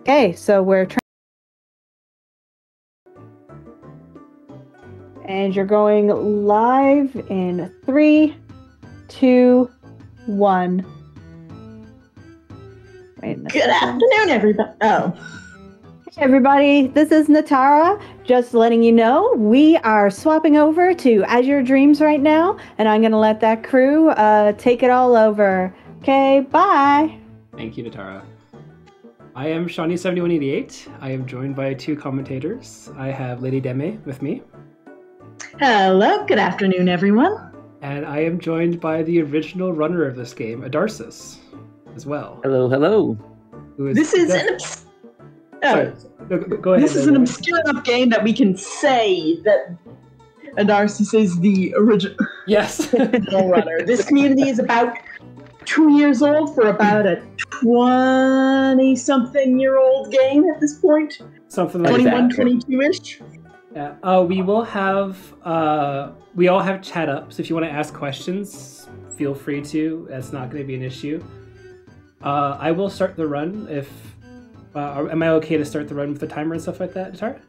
Okay, so we're and you're going live in 3, 2, 1. Good afternoon, everybody. Oh. Hey everybody, this is Natara. Just letting you know, we are swapping over to Azure Dreams right now, and I'm going to let that crew take it all over. Okay, bye. Thank you, Natara. I am Shauny7188. I am joined by 2 commentators. I have Lady Deme with me. Hello, good afternoon, everyone. And I am joined by the original runner of this game, Adarsis, as well. Hello, hello. This is Go ahead. This is an obscure enough game that we can say that Adarsis is the original runner. This community is about 2 years old for about a 20-something-year-old game at this point. Something like 21, 22-ish. Yeah. We will have we all have chat up, so if you want to ask questions, feel free to. That's not going to be an issue. I will start the run if. Am I okay to start the run with the timer and stuff like that, Tara?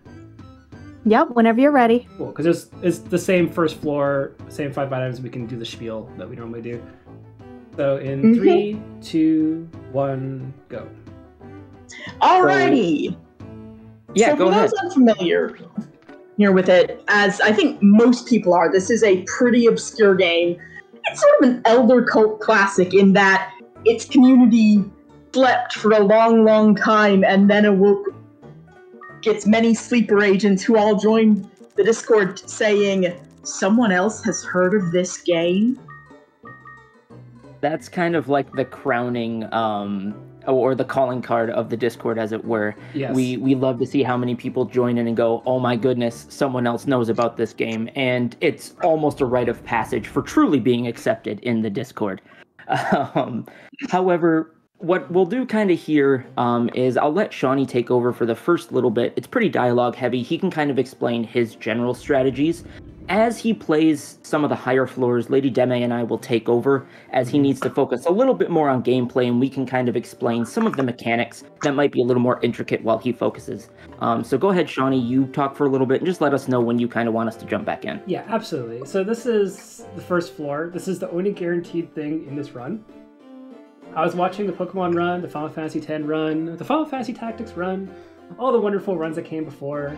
Yep, whenever you're ready. Cool, because it's the same first floor, same 5 items. We can do the spiel that we normally do. So in 3, 2, 1, go. Alrighty. Yeah, go ahead. For those unfamiliar here with it, as I think most people are, this is a pretty obscure game. It's sort of an elder cult classic in that its community slept for a long, long time and then awoke. Gets many sleeper agents who all joined the Discord saying, "Someone else has heard of this game?" That's kind of like the crowning, or the calling card of the Discord, as it were. Yes. We love to see how many people join in and go, oh my goodness, someone else knows about this game. And it's almost a rite of passage for truly being accepted in the Discord. However, what we'll do kind of here is I'll let Shauny take over for the first little bit. It's pretty dialogue heavy. He can kind of explain his general strategies. As he plays some of the higher floors, Lady Deme and I will take over as he needs to focus a little bit more on gameplay, and we can kind of explain some of the mechanics that might be a little more intricate while he focuses. So go ahead, Shauny, you talk for a little bit and just let us know when you kind of want us to jump back in. Yeah, absolutely. So this is the first floor. This is the only guaranteed thing in this run. I was watching the Pokemon run, the Final Fantasy X run, the Final Fantasy Tactics run, all the wonderful runs that came before.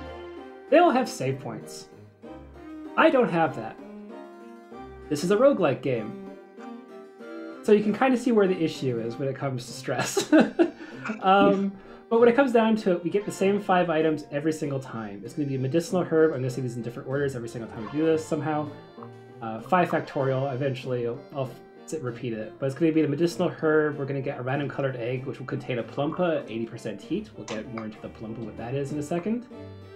They all have save points. I don't have that. This is a roguelike game. So you can kind of see where the issue is when it comes to stress. But when it comes down to it, we get the same 5 items every single time. It's going to be a medicinal herb. I'm going to say these in different orders every single time we do this somehow. 5 factorial, eventually I'll repeat it. But it's going to be the medicinal herb. We're going to get a random colored egg, which will contain a plumpa, 80% heat. We'll get more into the plumpa, what that is in a second.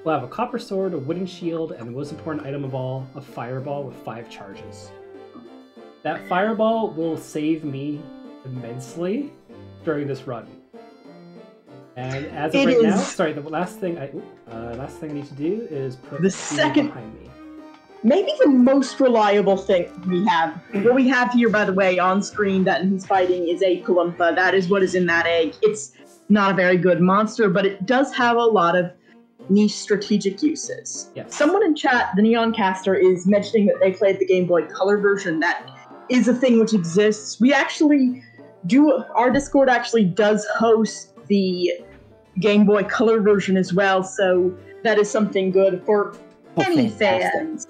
We'll have a copper sword, a wooden shield, and the most important item of all, a fireball with 5 charges. That fireball will save me immensely during this run. And as of right now, sorry, the last thing I need to do is put the second behind me. Maybe the most reliable thing we have. What we have here, by the way, on screen that he's fighting is a Kalumpa. That is what is in that egg. It's not a very good monster, but it does have a lot of niche strategic uses. Yes. Someone in chat, the Neon Caster, is mentioning that they played the Game Boy Color version. That is a thing which exists. We actually our Discord actually does host the Game Boy Color version as well, so that is something good for any fans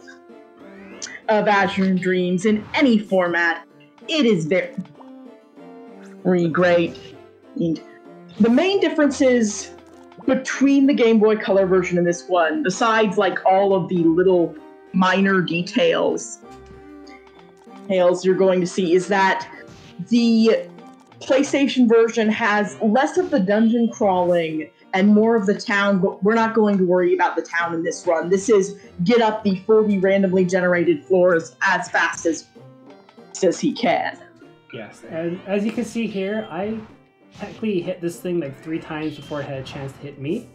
of Azure Dreams in any format. It is very great. And the main difference is between the Game Boy Color version and this one, besides like all of the little minor details you're going to see, is that the PlayStation version has less of the dungeon crawling and more of the town, but we're not going to worry about the town in this run. This is get up the 40 randomly generated floors as fast as he can. Yes, and as you can see here, I technically hit this thing like 3 times before it had a chance to hit me.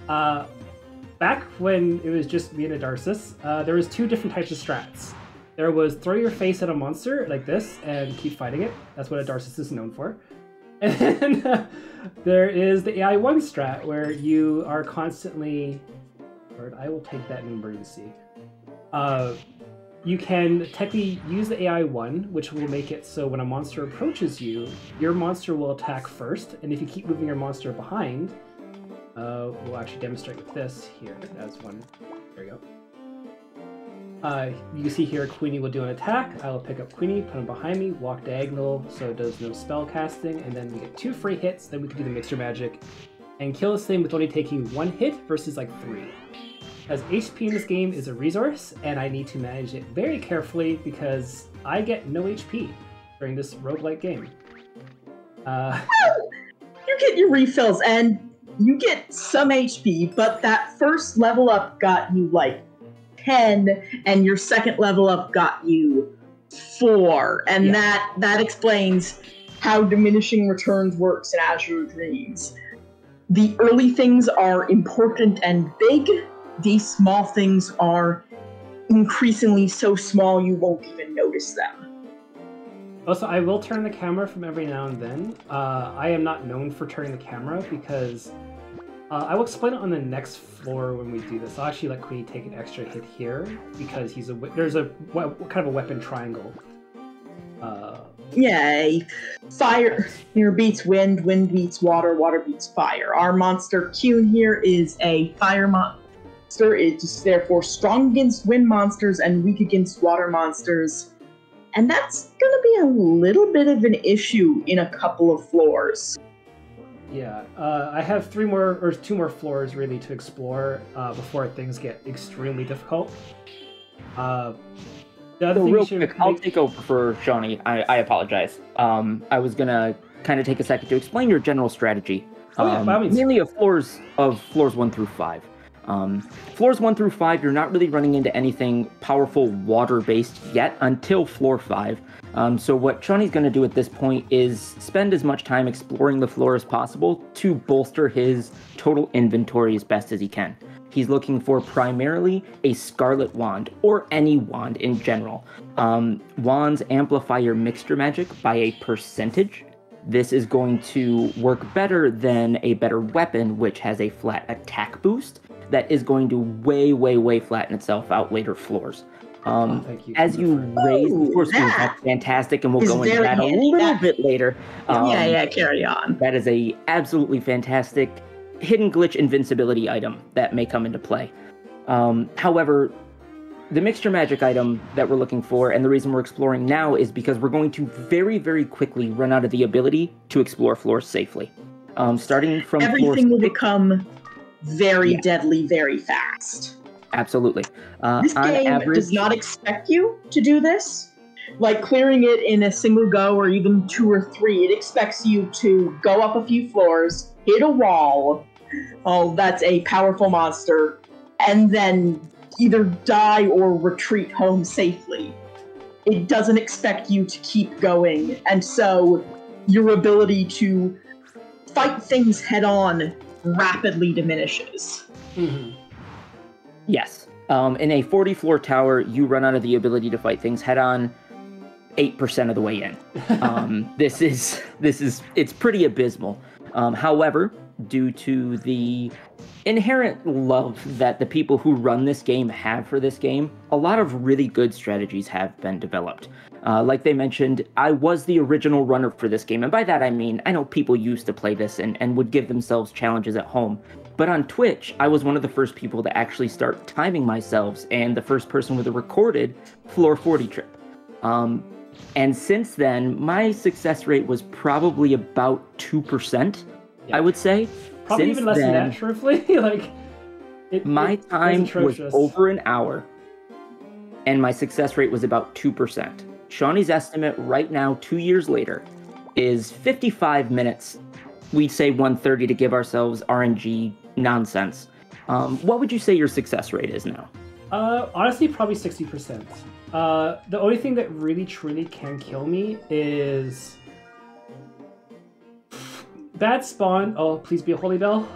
Back when it was just me and Adarsis, there was 2 different types of strats. There was throw your face at a monster like this and keep fighting it. That's what Adarsis is known for. And There is the AI1 strat where you are constantly. Or I will take that in emergency. You can technically use the AI1, which will make it so when a monster approaches you, your monster will attack first, and if you keep moving your monster behind, we'll actually demonstrate with this here as one. There you go. You can see here Queenie will do an attack. I will pick up Queenie, put him behind me, walk diagonal so it does no spell casting, and then we get 2 free hits. Then we can do the mixture magic and kill this thing with only taking 1 hit versus like 3. As HP in this game is a resource, and I need to manage it very carefully because I get no HP during this roguelike game. You get your refills, and you get some HP, but that first level up got you like 10, and your second level up got you 4, and that explains how diminishing returns works in Azure Dreams. The early things are important and big. These small things are increasingly so small you won't even notice them. Also, I will turn the camera from every now and then. I am not known for turning the camera because I will explain it on the next floor when we do this. I'll actually let Queenie take an extra hit here because there's a kind of a weapon triangle. Yay. Fire here beats wind, wind beats water, water beats fire. Our monster Kuhn here is a fire monster. It's therefore strong against wind monsters and weak against water monsters. And that's gonna be a little bit of an issue in a couple of floors. Yeah, I have 2 more floors really to explore before things get extremely difficult. The other thing real quick, I'll take over for Shauny. I apologize. I was gonna kind of take a second to explain your general strategy. By all means. Mainly of floors 1 through 5. Floors 1 through 5, you're not really running into anything powerful water-based yet until floor 5. So what Shauny's going to do at this point is spend as much time exploring the floor as possible to bolster his total inventory as best as he can. He's looking for primarily a Scarlet Wand, or any wand in general. Wands amplify your mixture magic by a percentage. This is going to work better than a better weapon, which has a flat attack boost that is going to way flatten itself out later floors. As you raise the floors, that's fantastic, and we'll go into that a little bit later. Carry on. That is a absolutely fantastic hidden glitch invincibility item that may come into play. However, the mixture magic item that we're looking for, and the reason we're exploring now, is because we're going to very quickly run out of the ability to explore floors safely. Starting from everything will become very deadly very fast. Absolutely. This game does not expect you to do this, like clearing it in a single go or even 2 or 3. It expects you to go up a few floors, hit a wall. Oh, that's a powerful monster, and then either die or retreat home safely. It doesn't expect you to keep going, and so your ability to fight things head-on rapidly diminishes. Mm-hmm. Yes. In a 40-floor tower, you run out of the ability to fight things head-on 8% of the way in. It's pretty abysmal. However, due to the inherent love that the people who run this game have for this game, a lot of really good strategies have been developed. Like they mentioned, I was the original runner for this game, and by that I mean, I know people used to play this and would give themselves challenges at home. But on Twitch, I was one of the first people to actually start timing myself, and the first person with a recorded floor 40 trip. And since then, my success rate was probably about 2%, I would say. Probably Since even less than that, truthfully. My time was over an hour, and my success rate was about 2%. Shauny's estimate right now, 2 years later, is 55 minutes. We'd say 130 to give ourselves RNG nonsense. What would you say your success rate is now? Honestly, probably 60%. The only thing that really, truly can kill me is bad spawn. Oh, please be a holy bell.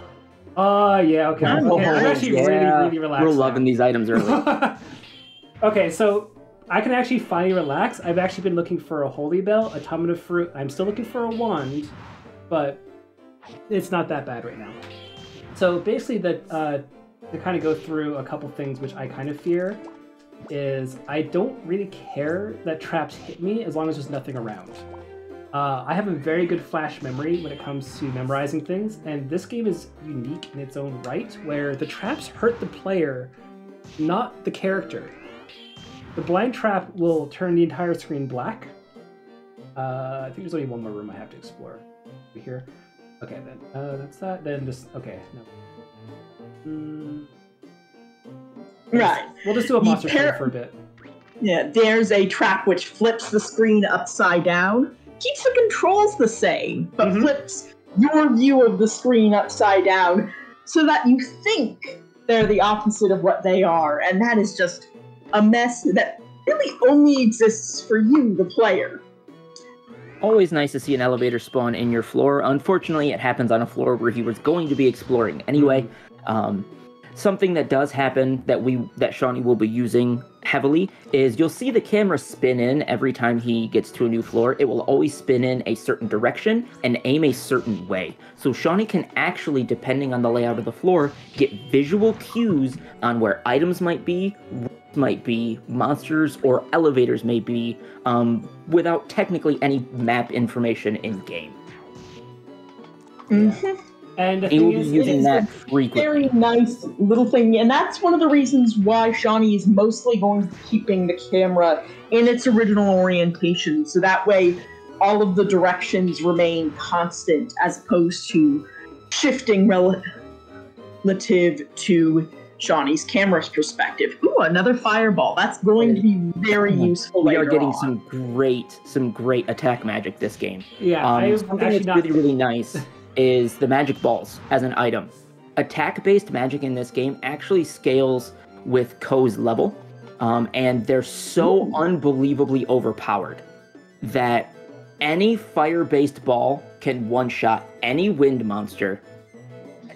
Yeah, okay. I'm actually really relaxed. We're loving these items early. Okay, so I can actually finally relax. I've actually been looking for a holy bell, a Tommen of Fruit. I'm still looking for a wand, but it's not that bad right now. So basically, to kind of go through a couple things which I kind of fear is I don't really care that traps hit me as long as there's nothing around. I have a very good flash memory when it comes to memorizing things, and this game is unique in its own right, where the traps hurt the player, not the character. The blind trap will turn the entire screen black. I think there's only one more room I have to explore. Over here. Okay, then that's that. Then just okay. No. Right. We'll just do a monster trap for a bit. Yeah, there's a trap which flips the screen upside down. Keeps the controls the same, but flips your view of the screen upside down so that you think they're the opposite of what they are. And that is just a mess that really only exists for you, the player. Always nice to see an elevator spawn in your floor. Unfortunately, it happens on a floor where he was going to be exploring anyway. Something that does happen that Shauny will be using heavily is you'll see the camera spin in every time he gets to a new floor. It will always spin in a certain direction and aim a certain way. So Shauny can actually, depending on the layout of the floor, get visual cues on where items might be, monsters, or elevators may be, without technically any map information in game. Mm-hmm. And the He will thing be is, using it's that frequently. Very nice little thing, and that's one of the reasons why Shauny is mostly going to be keeping the camera in its original orientation, so that way all of the directions remain constant as opposed to shifting relative to Shauny's camera's perspective. Ooh, another fireball. That's going to be very useful We are later getting on. some great attack magic this game. yeah. Something that's really nice is the magic balls as an item. Attack-based magic in this game actually scales with Ko's level, and they're so unbelievably overpowered that any fire-based ball can one-shot any wind monster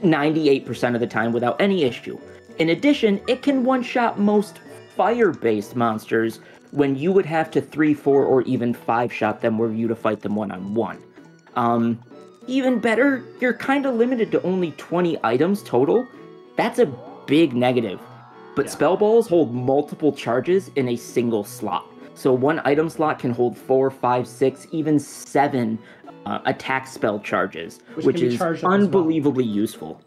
98% of the time without any issue. In addition, it can one-shot most fire-based monsters when you would have to 3, 4, or even 5-shot them were you to fight them one-on-one. Even better, you're kind of limited to only 20 items total. That's a big negative. But spell balls hold multiple charges in a single slot. So one item slot can hold 4, 5, 6, even 7 attack spell charges, which is unbelievably useful.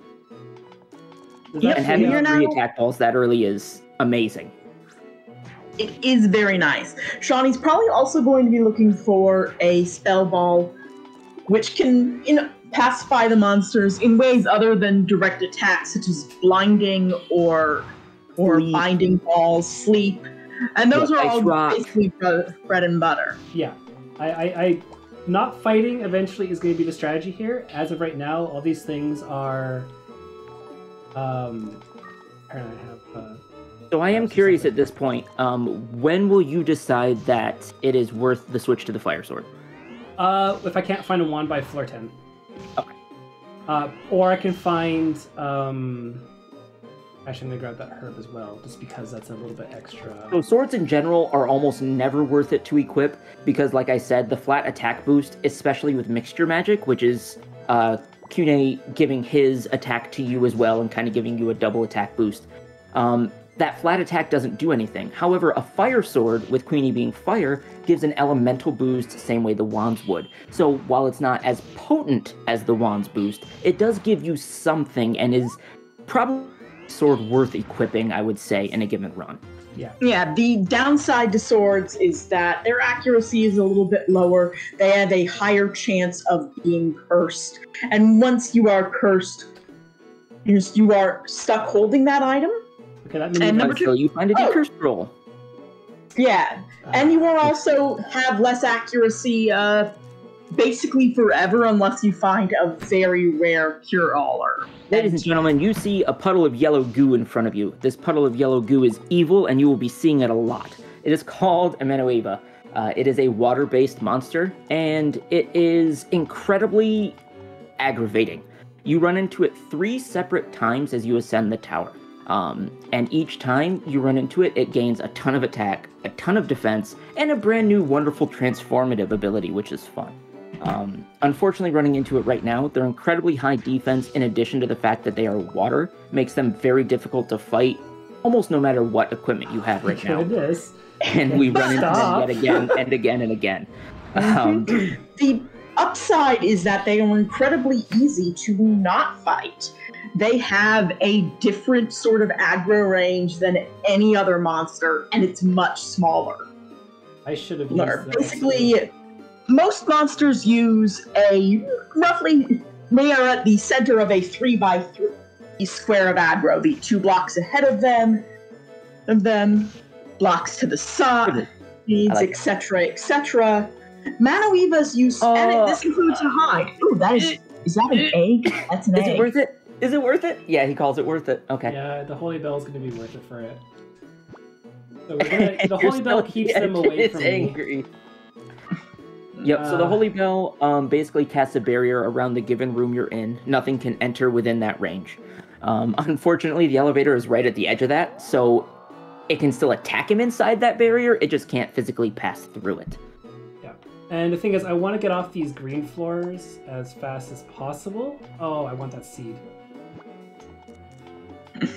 Yep, And having you're 3 now- attack balls that early is amazing. It is very nice. Shauny's probably also going to be looking for a spell ball which can, pacify the monsters in ways other than direct attacks, such as blinding or binding balls, sleep, and those are all basically bread and butter. Yeah, I not fighting eventually is going to be the strategy here. As of right now, all these things are. So I am curious at this point. When will you decide that it is worth the switch to the fire sword? If I can't find a wand by floor 10. Okay. Or I can find, actually I'm gonna grab that herb as well, just because that's a little bit extra. So swords in general are almost never worth it to equip, because like I said, the flat attack boost, especially with mixture magic, which is, Kune giving his attack to you as well and kind of giving you a double attack boost. That flat attack doesn't do anything. However, a fire sword, with Queenie being fire, gives an elemental boost, same way the wands would. So while it's not as potent as the wands boost, it does give you something and is probably a sword worth equipping, I would say, in a given run. Yeah, the downside to swords is that their accuracy is a little bit lower. They have a higher chance of being cursed. And once you are cursed, you are stuck holding that item. Okay, that And number Until you find a decurse scroll. Yeah, and you will also have less accuracy basically forever unless you find a very rare cure-all herb. Ladies and gentlemen, you see a puddle of yellow goo in front of you. This puddle of yellow goo is evil, and you will be seeing it a lot. It is called Amenueva. It is a water-based monster, and it is incredibly aggravating. You run into it 3 separate times as you ascend the tower. And each time you run into it, it gains a ton of attack, a ton of defense, and a brand new wonderful transformative ability, which is fun. Unfortunately, running into it right now, they're incredibly high defense in addition to the fact that they are water, makes them very difficult to fight almost no matter what equipment you have right now. Goodness. And we run into them yet again and again and again. The upside is that they are incredibly easy to not fight. They have a different sort of aggro range than any other monster, and it's much smaller. I should have used that. Basically, most monsters use they are at the center of a 3x3 square of aggro. The 2 blocks ahead of them, blocks to the side, etc., etc. Manoeva's use, and this includes a hide. Ooh, is that an egg? That's an egg. Is it worth it? Is it worth it? Yeah, he calls it worth it. Okay. Yeah, the Holy Bell is going to be worth it for it. So the Holy Bell keeps them away from angry. Me. Yep, so the Holy Bell basically casts a barrier around the given room you're in. Nothing can enter within that range. Unfortunately, the elevator is right at the edge of that, so it can still attack him inside that barrier, it just can't physically pass through it. Yeah, and the thing is, I want to get off these green floors as fast as possible. Oh, I want that seed.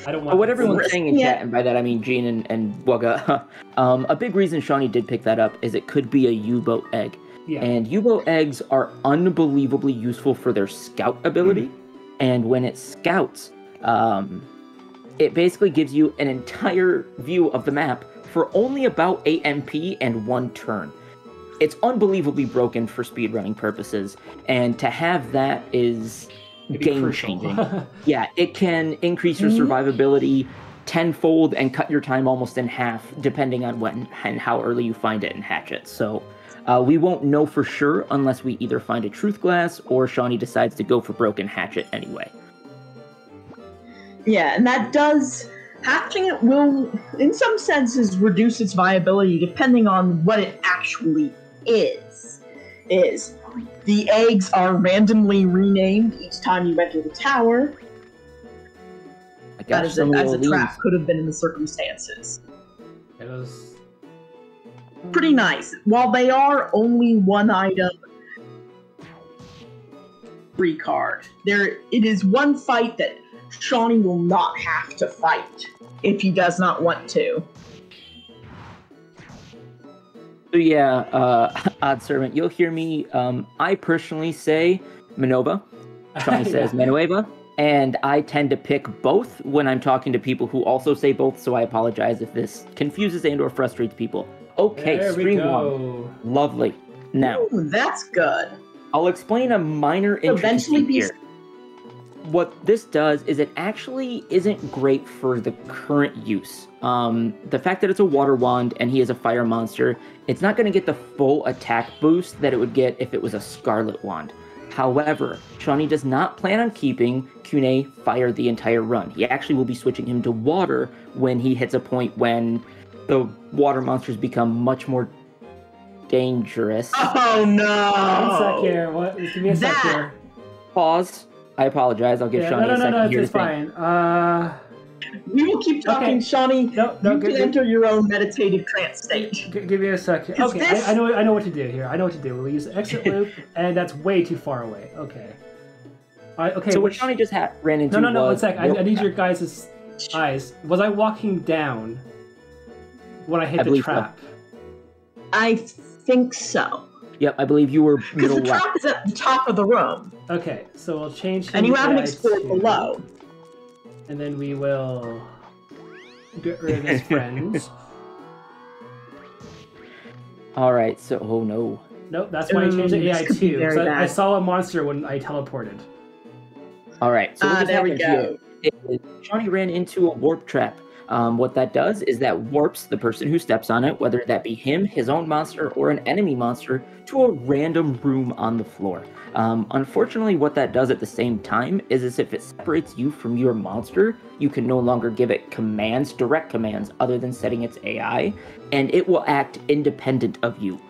I don't want what everyone's saying in chat, and by that I mean Gene and Wugga, a big reason Shauny did pick that up is it could be a U-boat egg. Yeah. And U-boat eggs are unbelievably useful for their scout ability. And when it scouts, it basically gives you an entire view of the map for only about 8 MP and 1 turn. It's unbelievably broken for speedrunning purposes, and to have that is game-changing. Yeah, it can increase your survivability tenfold and cut your time almost in half, depending on when and how early you find it and hatch it. So we won't know for sure unless we either find a truth glass or Shauny decides to go for broken hatchet anyway. Yeah, and that does... Hatching it will, in some senses, reduce its viability depending on what it actually is. The eggs are randomly renamed each time you enter the tower. That is as a trap could have been in the circumstances. It was... Pretty nice. While they are only 1 item free card, it is one fight that Shauny will not have to fight if he does not want to. So yeah, Odd Servant, you'll hear me, I personally say Manova, Shauny says Manueva, and I tend to pick both when I'm talking to people who also say both, so I apologize if this confuses and or frustrates people. Okay, there stream 1. Lovely. Now, that's good. I'll explain a minor intricacy here. What this does is it actually isn't great for the current use. The fact that it's a water wand and he is a fire monster, it's not going to get the full attack boost that it would get if it was a scarlet wand. However, Shauny does not plan on keeping Kune fire the entire run. He actually will be switching him to water when he hits a point when the water monsters become much more dangerous. Oh no! 1 sec here. What? Give me a sec here. Pause. I apologize. I'll give Shauny a second here. It's fine. We will keep talking, okay. Shauny. You can enter your own meditative trance state. Give me a second. Okay, I know what to do here. I know what to do. We'll use exit loop, and that's way too far away. Okay. Okay. So what Shauny just ran into No, 1 sec. I need your guys' eyes. Was I walking down when I hit the trap? So. I think so. Yep, I believe you were middle left. Because the trap is at the top of the room. Okay, so we'll change. And you haven't explored below. And then we will get rid of his friends. Alright, so, oh no. Nope, that's why I changed the AI too. So I saw a monster when I teleported. Alright, so what just there we happened go. Here is Shauny ran into a warp trap. What that does is that warps the person who steps on it, whether that be him, his own monster, or an enemy monster, to a random room on the floor. Unfortunately, what that does at the same time is if it separates you from your monster, you can no longer give it commands, direct commands, other than setting its AI, and it will act independent of you.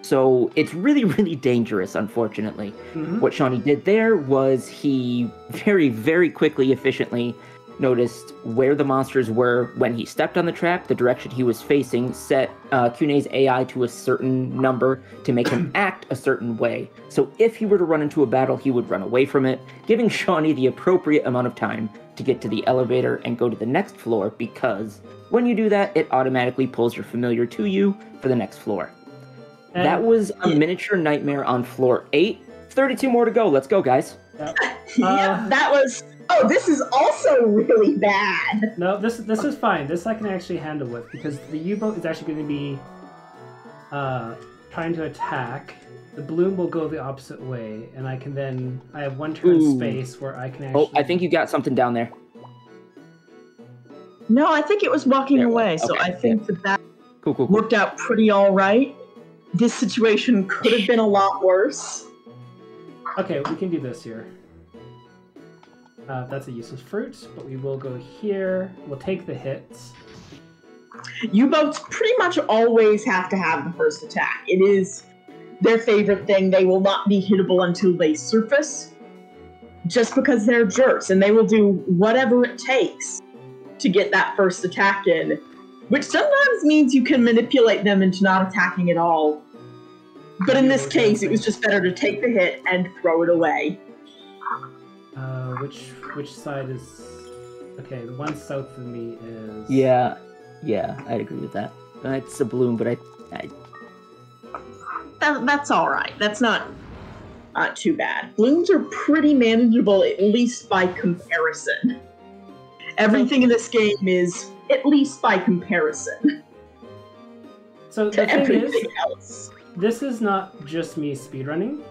So it's really, really dangerous, unfortunately. Mm-hmm. What Shauny did there was he very, very quickly, efficiently noticed where the monsters were when he stepped on the trap, the direction he was facing, set Kune's AI to a certain number to make him act a certain way. So if he were to run into a battle, he would run away from it, giving Shauny the appropriate amount of time to get to the elevator and go to the next floor, because when you do that, it automatically pulls your familiar to you for the next floor. And that was a miniature nightmare on floor 8. 32 more to go. Let's go, guys. Yeah, that was... Oh, this is also really bad. No, this is fine. This I can actually handle with, because the U-boat is actually going to be trying to attack. The balloon will go the opposite way, and I have one turn space where I can actually... Oh, I think you got something down there. No, I think it was walking There it away, was. so Okay. I think that Cool. worked out pretty all right. This situation could have been a lot worse. Okay, we can do this here. That's a useless fruit, but we will go here. We'll take the hits. U-boats pretty much always have to have the first attack. It is their favorite thing. They will not be hittable until they surface, just because they're jerks, and they will do whatever it takes to get that first attack in, which sometimes means you can manipulate them into not attacking at all. But in this case, it was just better to take the hit and throw it away. Which side is... Okay, the one south of me is... Yeah, I'd agree with that. It's a balloon, but That's all right. That's not too bad. Balloons are pretty manageable, at least by comparison. Everything in this game is at least by comparison So to the thing everything is, else. this is not just me speedrunning.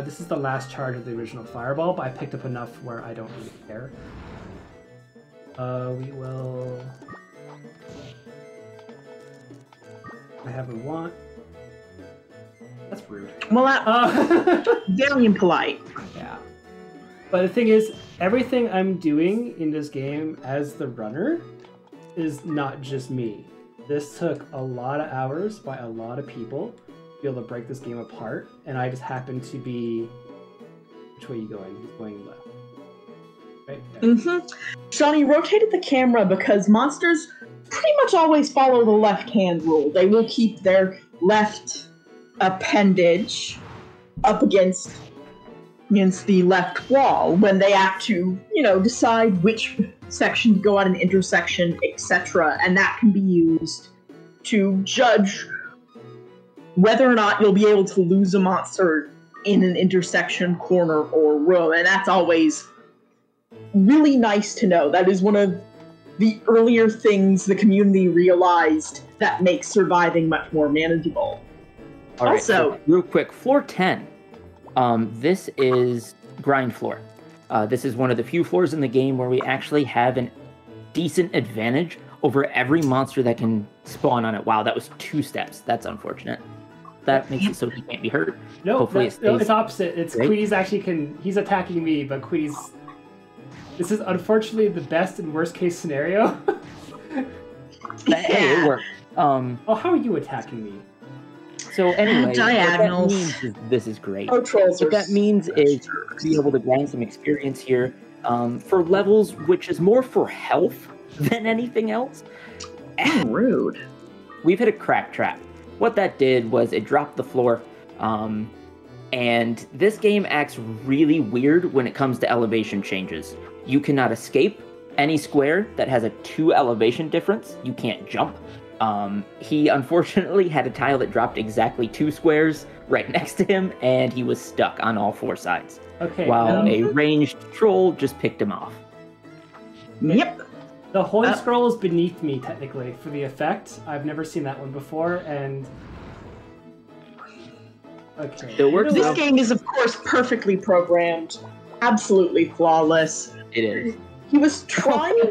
This is the last charge of the original fireball, but I picked up enough where I don't really care. We will... I have a want. That's rude. Well, that's very impolite. Yeah. But the thing is, everything I'm doing in this game as the runner is not just me. This took a lot of hours by a lot of people to be able to break this game apart, and I just happen to be... Which way are you going? He's going left. Right there. Shauny rotated the camera because monsters pretty much always follow the left-hand rule. They will keep their left appendage up against the left wall when they have to, decide which section to go at an intersection, etc. And that can be used to judge whether or not you'll be able to lose a monster in an intersection, corner, or room. And that's always really nice to know. That is one of the earlier things the community realized that makes surviving much more manageable. All right, Also, so real quick, floor 10. This is grind floor. This is one of the few floors in the game where we actually have a decent advantage over every monster that can spawn on it. Wow, that was 2 steps. That's unfortunate. That makes it so he can't be hurt. No, Hopefully it stays it's opposite. It's great. Quee's actually he's attacking me, but Quee's... This is unfortunately the best and worst case scenario. Hey, it worked. Oh, how are you attacking me? So anyway, Diagonals. what that means is this is great. Oh, trolls What are that means is to be able to grind some experience here for levels, which is more for health than anything else. rude. We've hit a crack trap. What that did was it dropped the floor, and this game acts really weird when it comes to elevation changes. You cannot escape any square that has a 2 elevation difference. You can't jump. He unfortunately had a tile that dropped exactly 2 squares right next to him, and he was stuck on all 4 sides. Okay. While now, a ranged troll just picked him off. Yep. the Holy Scroll is beneath me, technically, for the effect. I've never seen that one before, and... Okay. It works This out. game is, of course, perfectly programmed. Absolutely flawless. It is. He was trying to...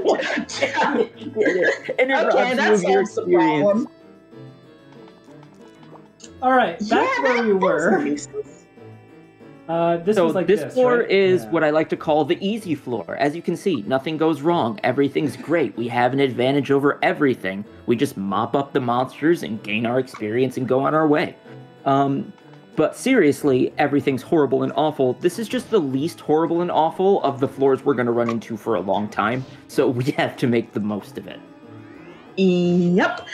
And it Okay, that solves the problem. Alright, back to where we were. This This So was like this floor right? is Yeah. what I like to call the easy floor. As you can see, nothing goes wrong. Everything's great. We have an advantage over everything. We just mop up the monsters and gain our experience and go on our way. But seriously, everything's horrible and awful. This is just the least horrible and awful of the floors we're going to run into for a long time. So we have to make the most of it. Yep.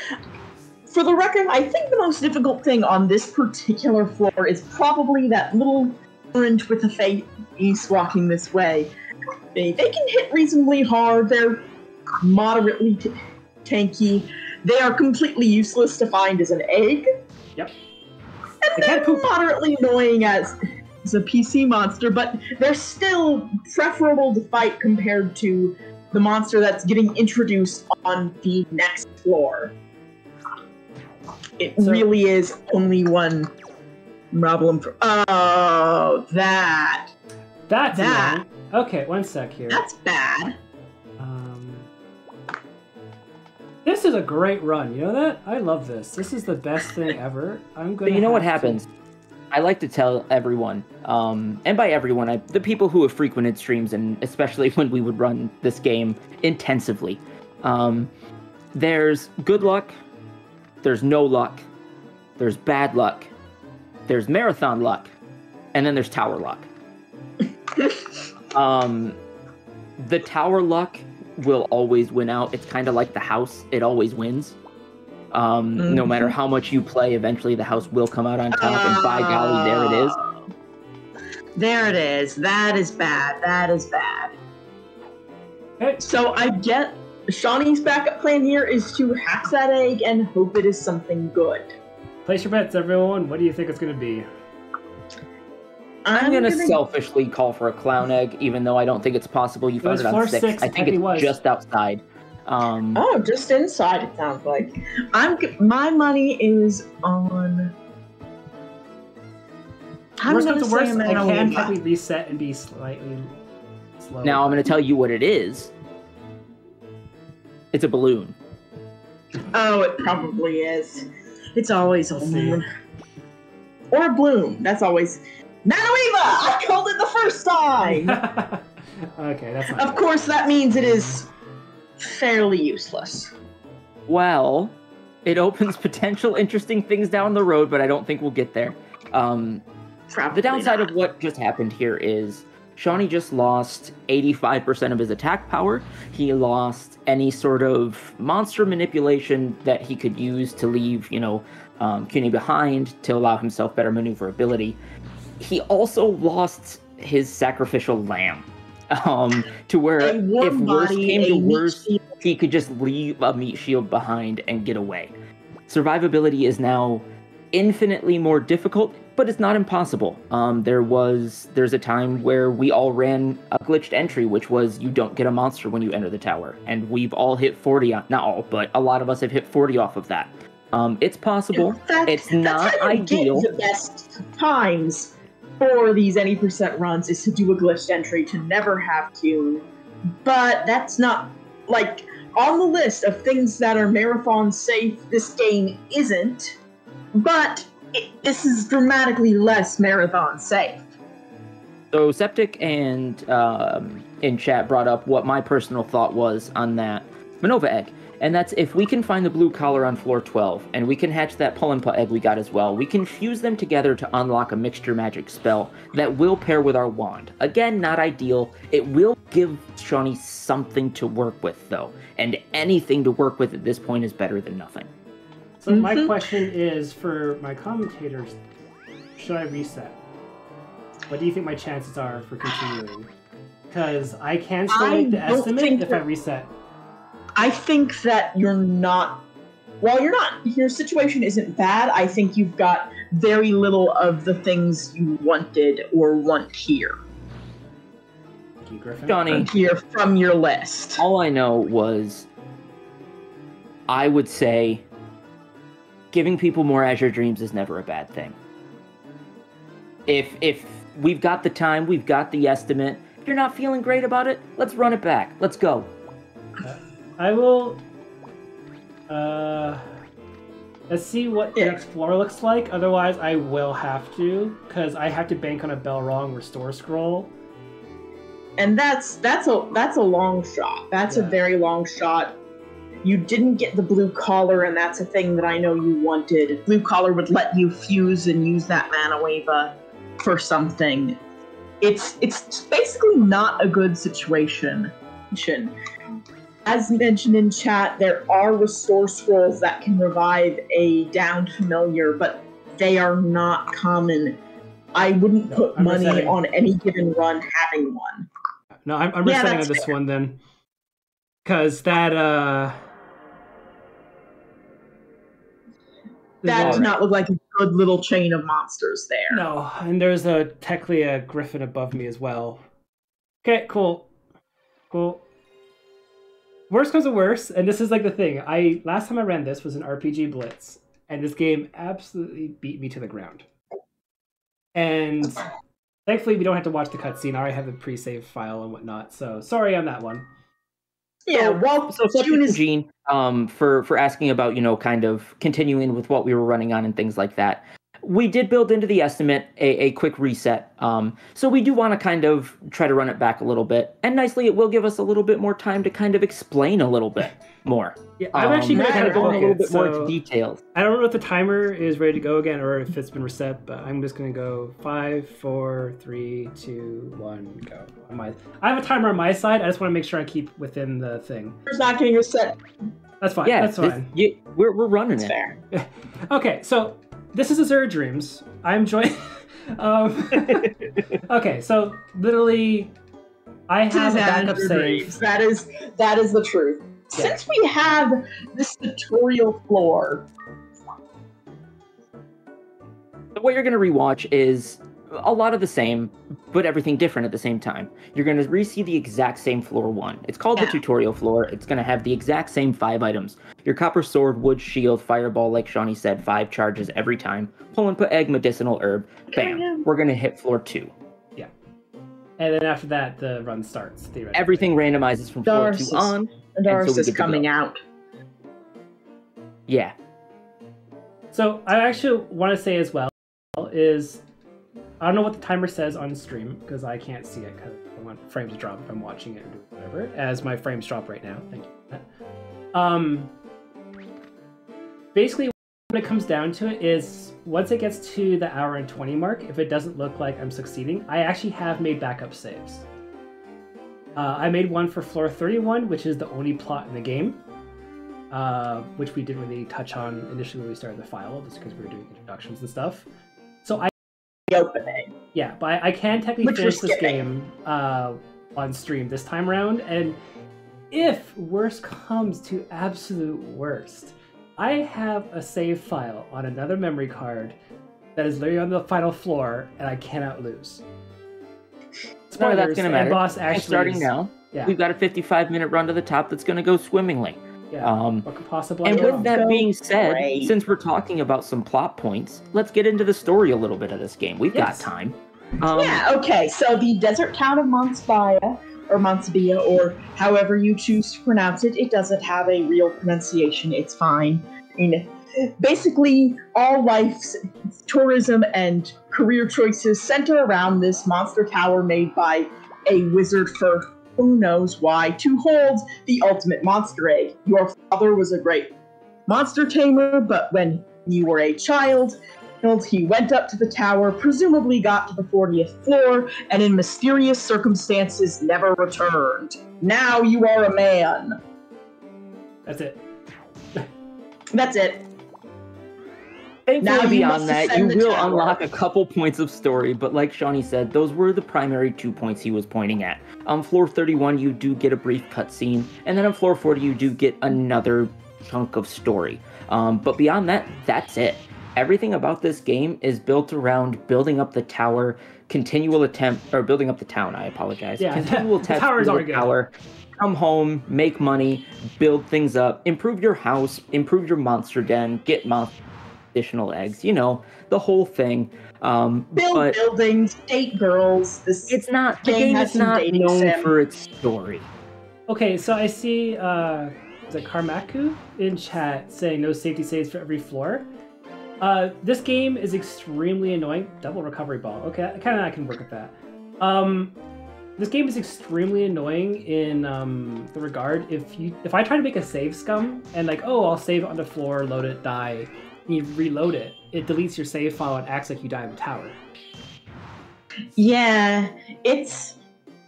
For the record, I think the most difficult thing on this particular floor is probably that little orange with a face walking this way. They can hit reasonably hard. They're moderately tanky. They are completely useless to find as an egg. Yep. And they're moderately annoying as a PC monster, but they're still preferable to fight compared to the monster that's getting introduced on the next floor. It really is only one problem. Oh, that. That's that. Okay, one sec here. That's bad. This is a great run. You know that? I love this. This is the best thing ever. I'm gonna. But you know what happens? I like to tell everyone, and by everyone, the people who have frequented streams, and especially when we would run this game intensively, there's good luck, there's no luck, there's bad luck, there's marathon luck, and then there's tower luck. The tower luck will always win out. It's kind of like the house. It always wins. No matter how much you play, eventually the house will come out on top, and by golly, there it is. There it is. That is bad. That is bad. Okay. So I get Shauny's backup plan here is to hatch that egg and hope it is something good. Place your bets, everyone. What do you think it's going to be? I'm gonna selfishly call for a clown egg, even though I don't think it's possible. You found it on 6. I think it's just outside. Oh, just inside, it sounds like. My money is on... Worst comes to worst, I can probably reset and be slightly slower. Now I'm gonna tell you what it is. It's a balloon. Oh, it probably is. It's always a balloon. Or a bloom. That's always... Nanoeva! I called it the first time! Okay, that's fine. Of course, that means it is fairly useless. Well, it opens potential interesting things down the road, but I don't think we'll get there. The downside of what just happened here is Shauny just lost 85% of his attack power. He lost any sort of monster manipulation that he could use to leave, CUNY behind to allow himself better maneuverability. He also lost his sacrificial lamb, to where if worse came to worse, he could just leave a meat shield behind and get away. Survivability is now infinitely more difficult, but it's not impossible. There's a time where we all ran a glitched entry, which was you don't get a monster when you enter the tower, and we've all hit 40 on, not all, but a lot of us have hit 40 off of that. It's possible. It's not ideal. The best times for these any percent runs is to do a glitched entry to never have to, but that's not like on the list of things that are marathon safe. This game isn't, but this is dramatically less marathon safe. So Septic and in chat brought up what my personal thought was on that Manova egg. And that's if we can find the blue collar on floor 12, and we can hatch that Pull-and-Putt egg we got as well, we can fuse them together to unlock a mixture magic spell that will pair with our wand. Again, not ideal. It will give Shauny something to work with, though. And anything to work with at this point is better than nothing. So my question is, for my commentators, should I reset? What do you think my chances are for continuing? Because I can still make the estimate if I reset. I think that you're not... While your situation isn't bad, I think you've got very little of the things you wanted or want here. Johnny, here from your list. All I know was, I would say, giving people more Azure Dreams is never a bad thing. If we've got the time, we've got the estimate, if you're not feeling great about it, let's run it back. Let's go. I will, let's see what the next floor looks like. Otherwise, I will have to, because I have to bank on a Belrong restore scroll. And that's a long shot. That's a very long shot. You didn't get the blue collar, and that's a thing that I know you wanted. Blue collar would let you fuse and use that mana wave for something. It's basically not a good situation. As mentioned in chat, there are restore scrolls that can revive a downed familiar, but they are not common. I wouldn't put money on any given run having one. No, I'm resetting on this one then. Because that does not look like a good little chain of monsters there. No, and there's technically a griffin above me as well. Okay, cool. Worst comes to worst, and this is like the thing. Last time I ran this was an RPG Blitz, and this game absolutely beat me to the ground. And thankfully, we don't have to watch the cutscene. I already have the pre-save file and whatnot, so sorry on that one. Yeah, well, so thank you, Gene, for asking about, kind of continuing with what we were running on and things like that. We did build into the estimate a quick reset. So we do want to kind of try to run it back a little bit. And nicely, it will give us a little bit more time to kind of explain a little bit more. Yeah, I'm actually going to kind of go a little bit more into details. I don't know if the timer is ready to go again or if it's been reset, but I'm just going to go 5, 4, 3, 2, 1, go. I have a timer on my side. I just want to make sure I keep within the thing. It's not getting reset. That's fine. Yeah, that's fine. We're running it. Fair. Okay, so this is Azure Dreams. I'm joining. Okay, so literally, I have a backup save. That is the truth. Yeah. Since we have this tutorial floor, what you're going to rewatch is a lot of the same, but everything different at the same time. You're going to re-see the exact same floor 1. It's called the tutorial floor. It's going to have the exact same 5 items. Your copper sword, wood, shield, fireball, like Shauny said, 5 charges every time. Pull and put egg, medicinal herb. Bam. We're going to hit floor 2. Yeah. And then after that, the run starts, theoretically. Everything randomizes from floor 2 on. Doris is coming out. Yeah. So I actually want to say as well is, I don't know what the timer says on stream because I can't see it because I want frames to drop if I'm watching it or doing whatever. As my frames drop right now. Thank you. Basically, what it comes down to it is once it gets to the hour and 20 mark, if it doesn't look like I'm succeeding, I actually have made backup saves. I made one for floor 31, which is the only plot in the game, which we didn't really touch on initially when we started the file, just because we were doing introductions and stuff. So opening. Yeah, but I can technically finish this game on stream this time around, and if worst comes to absolute worst, I have a save file on another memory card that is literally on the final floor, and I cannot lose. Spoilers, that's going to matter. Boss actually starting now, we've got a 55-minute run to the top that's going to go swimmingly. Yeah, what could possibly and with that being said, since we're talking about some plot points, let's get into the story a little bit of this game. We've got time. Okay, so the desert town of Monsbia, or however you choose to pronounce it, it doesn't have a real pronunciation, it's fine. I mean, basically, all life's tourism and career choices center around this monster tower made by a wizard for who knows why, to hold the ultimate monster egg. Your father was a great monster tamer, but when you were a child, he went up to the tower, presumably got to the 40th floor, and in mysterious circumstances never returned. Now you are a man. That's it. That's it. Thankfully, beyond that, you will unlock a couple points of story, but like Shauny said, those were the primary 2 points he was pointing at. On floor 31, you do get a brief cutscene, and then on floor 40, you do get another chunk of story. But beyond that, that's it. Everything about this game is built around building up the tower, building up the town, I apologize. Yeah, continual the tower's already good. Tower, come home, make money, build things up, improve your house, improve your monster den, get additional eggs, the whole thing. Build buildings, date girls. The game is not known for its story. Okay, so I see is it Karmaku in chat saying no safety saves for every floor. This game is extremely annoying. Double recovery ball. Okay, I can work with that. This game is extremely annoying in the regard if I try to make a save scum and like, oh, I'll save it on the floor, load it, die, and you reload it, it deletes your save file and acts like you died in the tower. Yeah, it's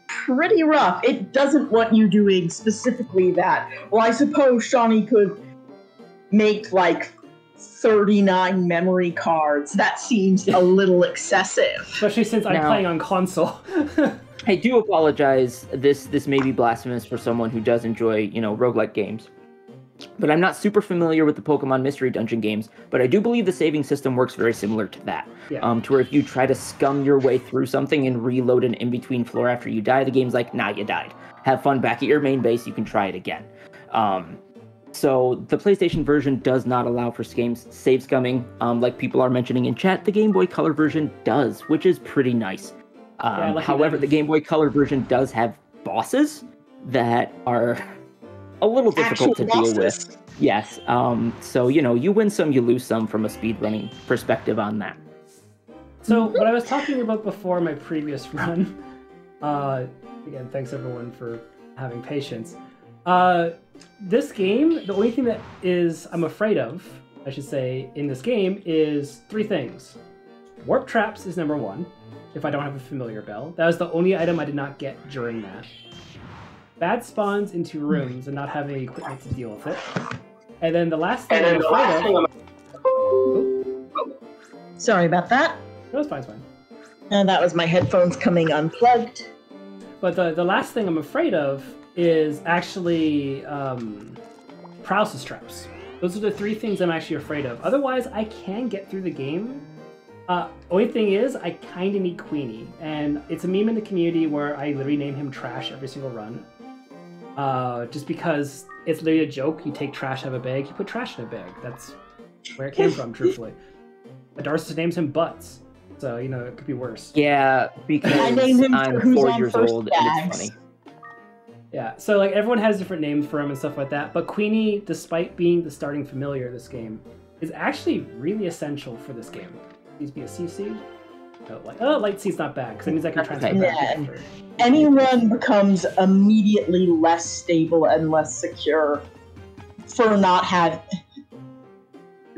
pretty rough. It doesn't want you doing specifically that. Well, I suppose Shauny could make like 39 memory cards. That seems a little excessive. Especially since I'm playing on console. I do apologize. This may be blasphemous for someone who does enjoy, roguelike games. But I'm not super familiar with the Pokemon Mystery Dungeon games, but I do believe the saving system works very similar to that. Yeah. To where if you try to scum your way through something and reload an in-between floor after you die, the game's like, nah, you died. Have fun back at your main base, you can try it again. So the PlayStation version does not allow for save scumming, like people are mentioning in chat. The Game Boy Color version does, which is pretty nice. However, the Game Boy Color version does have bosses that are a little difficult to deal with. Yes. So, you win some, you lose some from a speedrunning perspective on that. So what I was talking about before my previous run, again, thanks everyone for having patience. This game, the only thing that I'm afraid of, I should say, in this game is 3 things. Warp traps is number 1, if I don't have a familiar bell. That was the only item I did not get during that. Bad spawns into rooms and not having equipment to deal with it. And then the last thing I'm afraid of... Sorry about that. No, it's fine, it's fine. And that was my headphones coming unplugged. But the last thing I'm afraid of is actually paralysis traps. Those are the 3 things I'm actually afraid of. Otherwise, I can get through the game. Only thing is, I kind of need Queenie. And it's a meme in the community where I literally name him Trash every single run. Just because it's literally a joke. You take trash out of a bag, you put trash in a bag. That's where it came from, truthfully. Darcy names him Butts. So, it could be worse. Yeah, because I'm 4 years old and it's funny. Yeah, so everyone has different names for him and stuff like that, but Queenie, despite being the starting familiar of this game, is actually really essential for this game. Needs to be a CC. Light C's not bad, because that means I can transfer back. Any run becomes immediately less stable and less secure for not having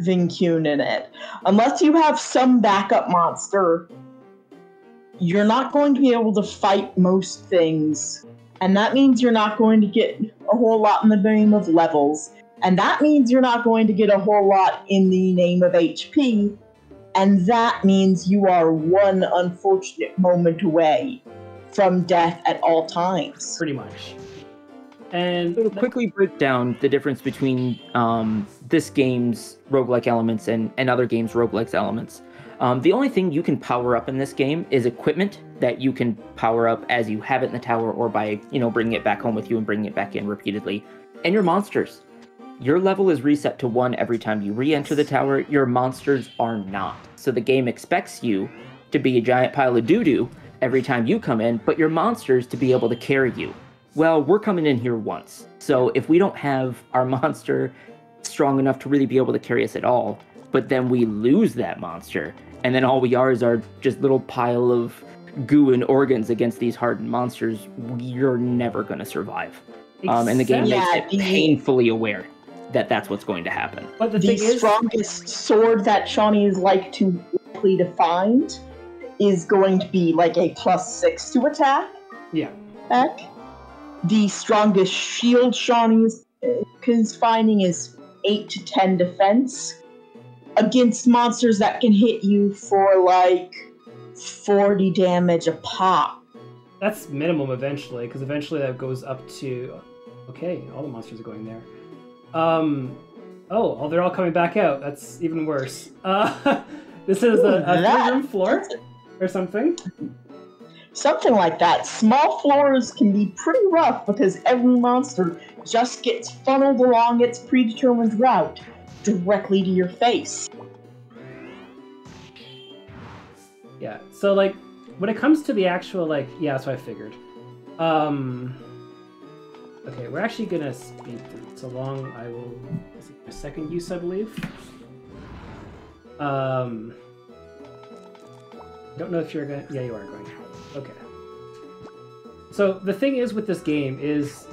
Vincune in it. Unless you have some backup monster, you're not going to be able to fight most things. And that means you're not going to get a whole lot in the name of levels. And that means you're not going to get a whole lot in the name of HP. And that means you are one unfortunate moment away from death at all times. Pretty much. And so to quickly break down the difference between this game's roguelike elements and other games' roguelike elements. The only thing you can power up in this game is equipment that you can power up as you have it in the tower or by, bringing it back home with you and bringing it back in repeatedly. And your monsters. Your level is reset to 1 every time you re-enter the tower. Your monsters are not. So the game expects you to be a giant pile of doo-doo every time you come in, but your monsters to be able to carry you. Well, we're coming in here once. So if we don't have our monster strong enough to really be able to carry us at all, but then we lose that monster, and then all we are is our just little pile of goo and organs against these hardened monsters, we're never going to survive. And the game makes it painfully aware that that's what's going to happen. But the strongest sword that Shauny is likely to find is going to be like a +6 to attack. Yeah. The strongest shield Shauny is finding is 8 to 10 defense against monsters that can hit you for 40 damage a pop. That's minimum eventually, because eventually that goes up to... Okay, all the monsters are going there. Oh, they're all coming back out. That's even worse. This is a 3-room floor or something. Something like that. Small floors can be pretty rough because every monster just gets funneled along its predetermined route directly to your face. Yeah, so when it comes to the actual yeah, that's what I figured. Okay, we're actually gonna speed through it. So long, I will... Is it your second use, I believe? Don't know if you're going... Yeah, you are going. Okay. So the thing is with this game is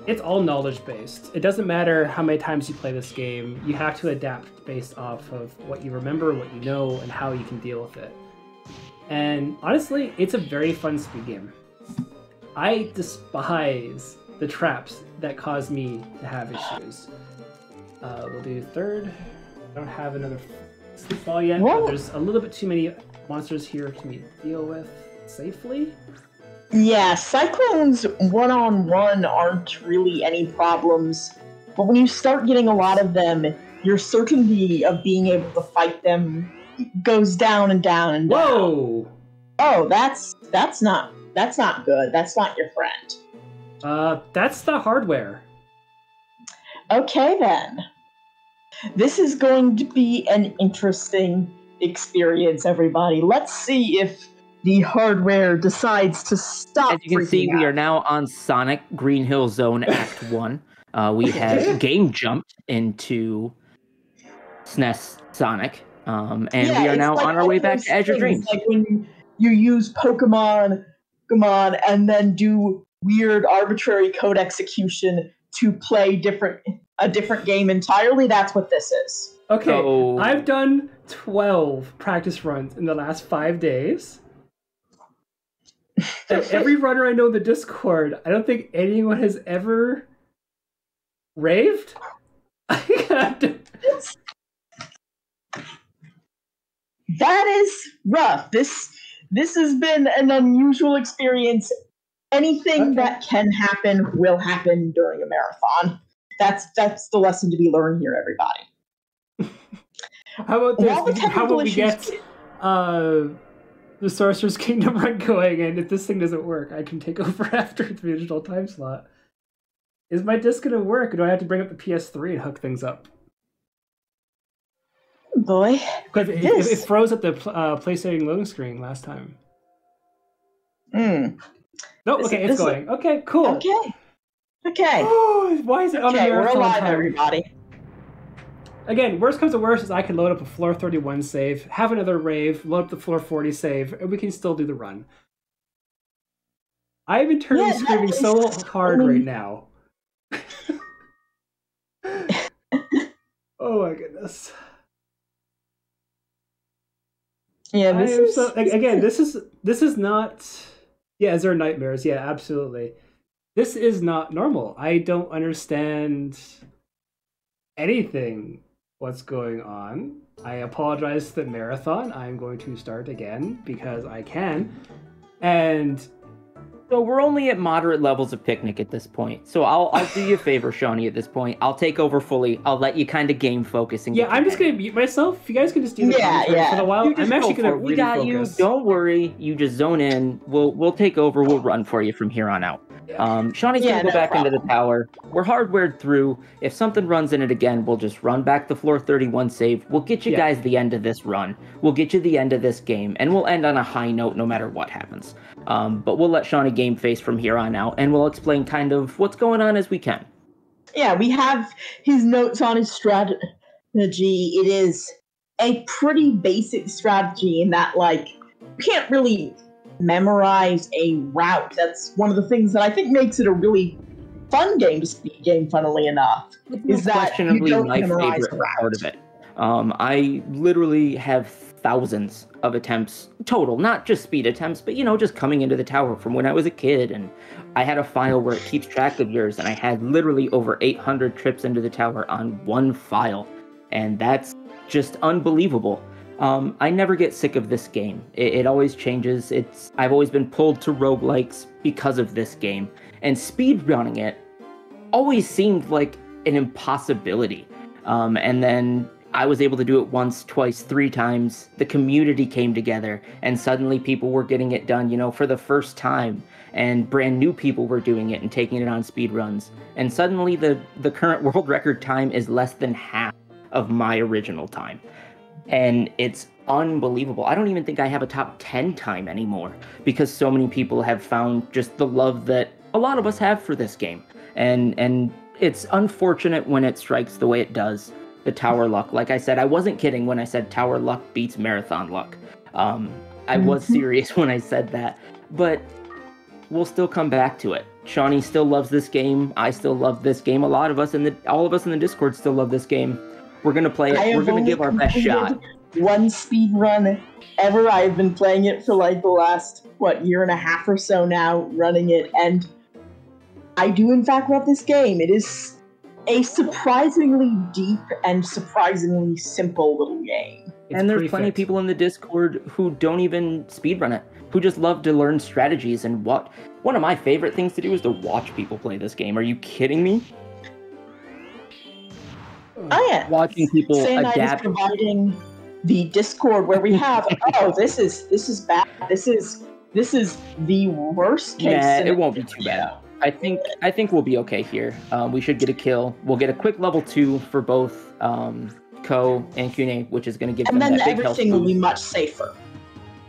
it's all knowledge based. It doesn't matter how many times you play this game. You have to adapt based off of what you remember, what you know, and how you can deal with it. And honestly, it's a very fun speed game. I despise the traps that cause me to have issues. We'll do third. I don't have another sleep ball yet, but there's a little bit too many monsters here to deal with safely. Yeah, cyclones one-on-one aren't really any problems, but when you start getting a lot of them, your certainty of being able to fight them goes down and down and down. Whoa! Oh, that's not good. That's not your friend. That's the hardware. Okay then. This is going to be an interesting experience, everybody. Let's see if the hardware decides to stop. As you can see, we are now on Sonic Green Hill Zone Act 1. We have game jumped into SNES Sonic, and we are now on our way back to Azure Dreams. Like when you use Pokemon, and then do weird arbitrary code execution to play a different game entirely, that's what this is. Okay, so I've done 12 practice runs in the last 5 days. And every runner I know in the Discord, I don't think anyone has ever raved. That is rough. This has been an unusual experience. Anything that can happen will happen during a marathon. That's the lesson to be learned here, everybody. How about this? How about we get the Sorcerer's Kingdom run going, and if this thing doesn't work, I can take over after the original time slot. Is my disc going to work, or do I have to bring up the PS3 and hook things up? Boy. Because it froze at the PlayStation loading screen last time. No, okay, it's going. Okay, cool. Okay. Oh, why is it on a marathon we're alive, time? Everybody. Again, worst comes to worst is I can load up a floor 31 save, have another rave, load up the floor 40 save, and we can still do the run. I'm internally screaming so hard right now. Oh my goodness. Yeah, this is not. Yeah, Azure Nightmares. Yeah, absolutely. This is not normal. I don't understand anything. What's going on? I apologize to the marathon. I'm going to start again because I can. And so we're only at moderate levels of Picnic at this point. So I'll do you a favor, Shauny, at this point. I'll take over fully. I'll let you kind of game focus. And I'm just going to mute myself. If you guys can just do the commentary for a while, I'm actually going to really focus. You. Don't worry. You just zone in. We'll take over. We'll run for you from here on out. Shauny's going to go back into the tower. We're hardwired through. If something runs in it again, we'll just run back the floor 31 save. We'll get you guys the end of this run. We'll get you the end of this game, and we'll end on a high note no matter what happens. But we'll let Shauny game face from here on out, and we'll explain kind of what's going on as we can. Yeah, we have his notes on his strategy. It is a pretty basic strategy in that, like, you can't really memorize a route. That's one of the things that I think makes it a really fun game to speed game, funnily enough. Is that you don't my memorize favorite part of it. I literally have thousands of attempts total, not just speed attempts, but just coming into the tower from when I was a kid, and I had a file where it keeps track of yours, and I had literally over 800 trips into the tower on one file, and that's just unbelievable. I never get sick of this game. It always changes. I've always been pulled to roguelikes because of this game, and speedrunning it always seemed like an impossibility. And then I was able to do it once, twice, 3 times. The community came together, and suddenly people were getting it done, for the first time, and brand new people were doing it and taking it on speedruns. And suddenly the current world record time is less than half of my original time. And it's unbelievable. I don't even think I have a top 10 time anymore because so many people have found just the love that a lot of us have for this game. And it's unfortunate when it strikes the way it does. The tower luck. Like I said, I wasn't kidding when I said tower luck beats marathon luck. I was serious when I said that. But we'll still come back to it. Shauny still loves this game. I still love this game. All of us in the Discord still love this game. We're gonna play it. We're gonna give our best shot. One speed run ever. I've been playing it for like the last year and a half or so now, running it, and I do in fact love this game. It is a surprisingly deep and surprisingly simple little game. And there's plenty of people in the Discord who don't even speedrun it, who just love to learn strategies. And one of my favorite things to do is to watch people play this game. Are you kidding me? Oh yeah, watching people adapt. Providing the Discord where we have this is bad. This is the worst case. Yeah, it won't be too bad. I think we'll be okay here. We should get a kill. We'll get a quick level 2 for both Ko and Kune, which is going to give them that big health boost. And then everything will be much safer.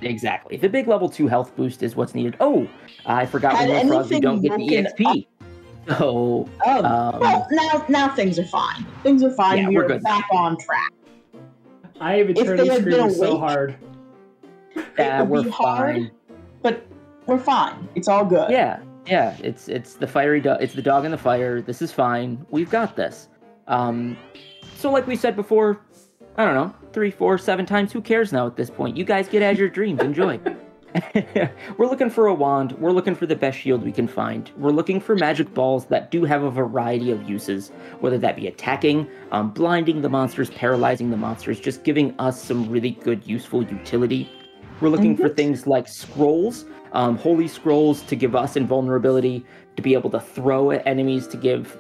Exactly. The big level 2 health boost is what's needed. Oh, I forgot when we're frogs, we don't get the EXP. So, well, now things are fine. Things are fine. Yeah, we're good. Back on track. I have eternally screaming so hard. Yeah, we're fine. But we're fine. It's all good. Yeah, it's the fiery dog. It's the dog in the fire. This is fine. We've got this. So like we said before, I don't know, 3, 4, 7 times. Who cares now at this point? You guys get Azure Dreams. Enjoy. We're looking for a wand. We're looking for the best shield we can find. We're looking for magic balls that do have a variety of uses, whether that be attacking, blinding the monsters, paralyzing the monsters, just giving us some really good, useful utility. We're looking for things like scrolls, holy scrolls to give us invulnerability, to be able to throw at enemies, to give,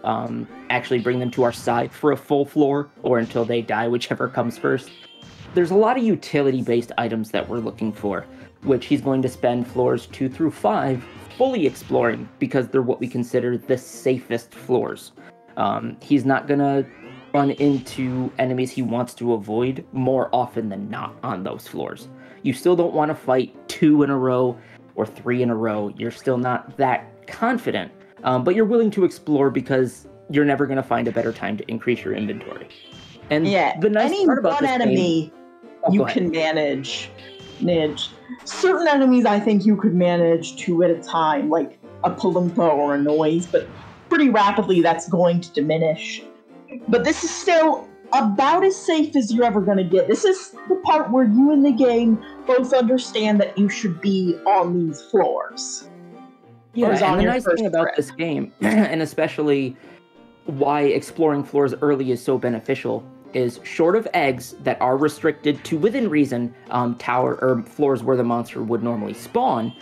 actually bring them to our side for a full floor, or until they die, whichever comes first. There's a lot of utility-based items that we're looking for, which he's going to spend floors 2 through 5 fully exploring, because they're what we consider the safest floors. He's not going to run into enemies he wants to avoid more often than not on those floors. You still don't want to fight 2 in a row or 3 in a row. You're still not that confident, but you're willing to explore because you're never going to find a better time to increase your inventory. And the nice part about this enemy you can manage. Certain enemies I think you could manage 2 at a time, like a Palumpa or a Noise, but pretty rapidly that's going to diminish. But this is still about as safe as you're ever going to get. This is the part where you and the game both understand that you should be on these floors. Yeah, and the nice thing about this game, and especially why exploring floors early is so beneficial, is short of eggs that are restricted to, within reason, tower or floors where the monster would normally spawn,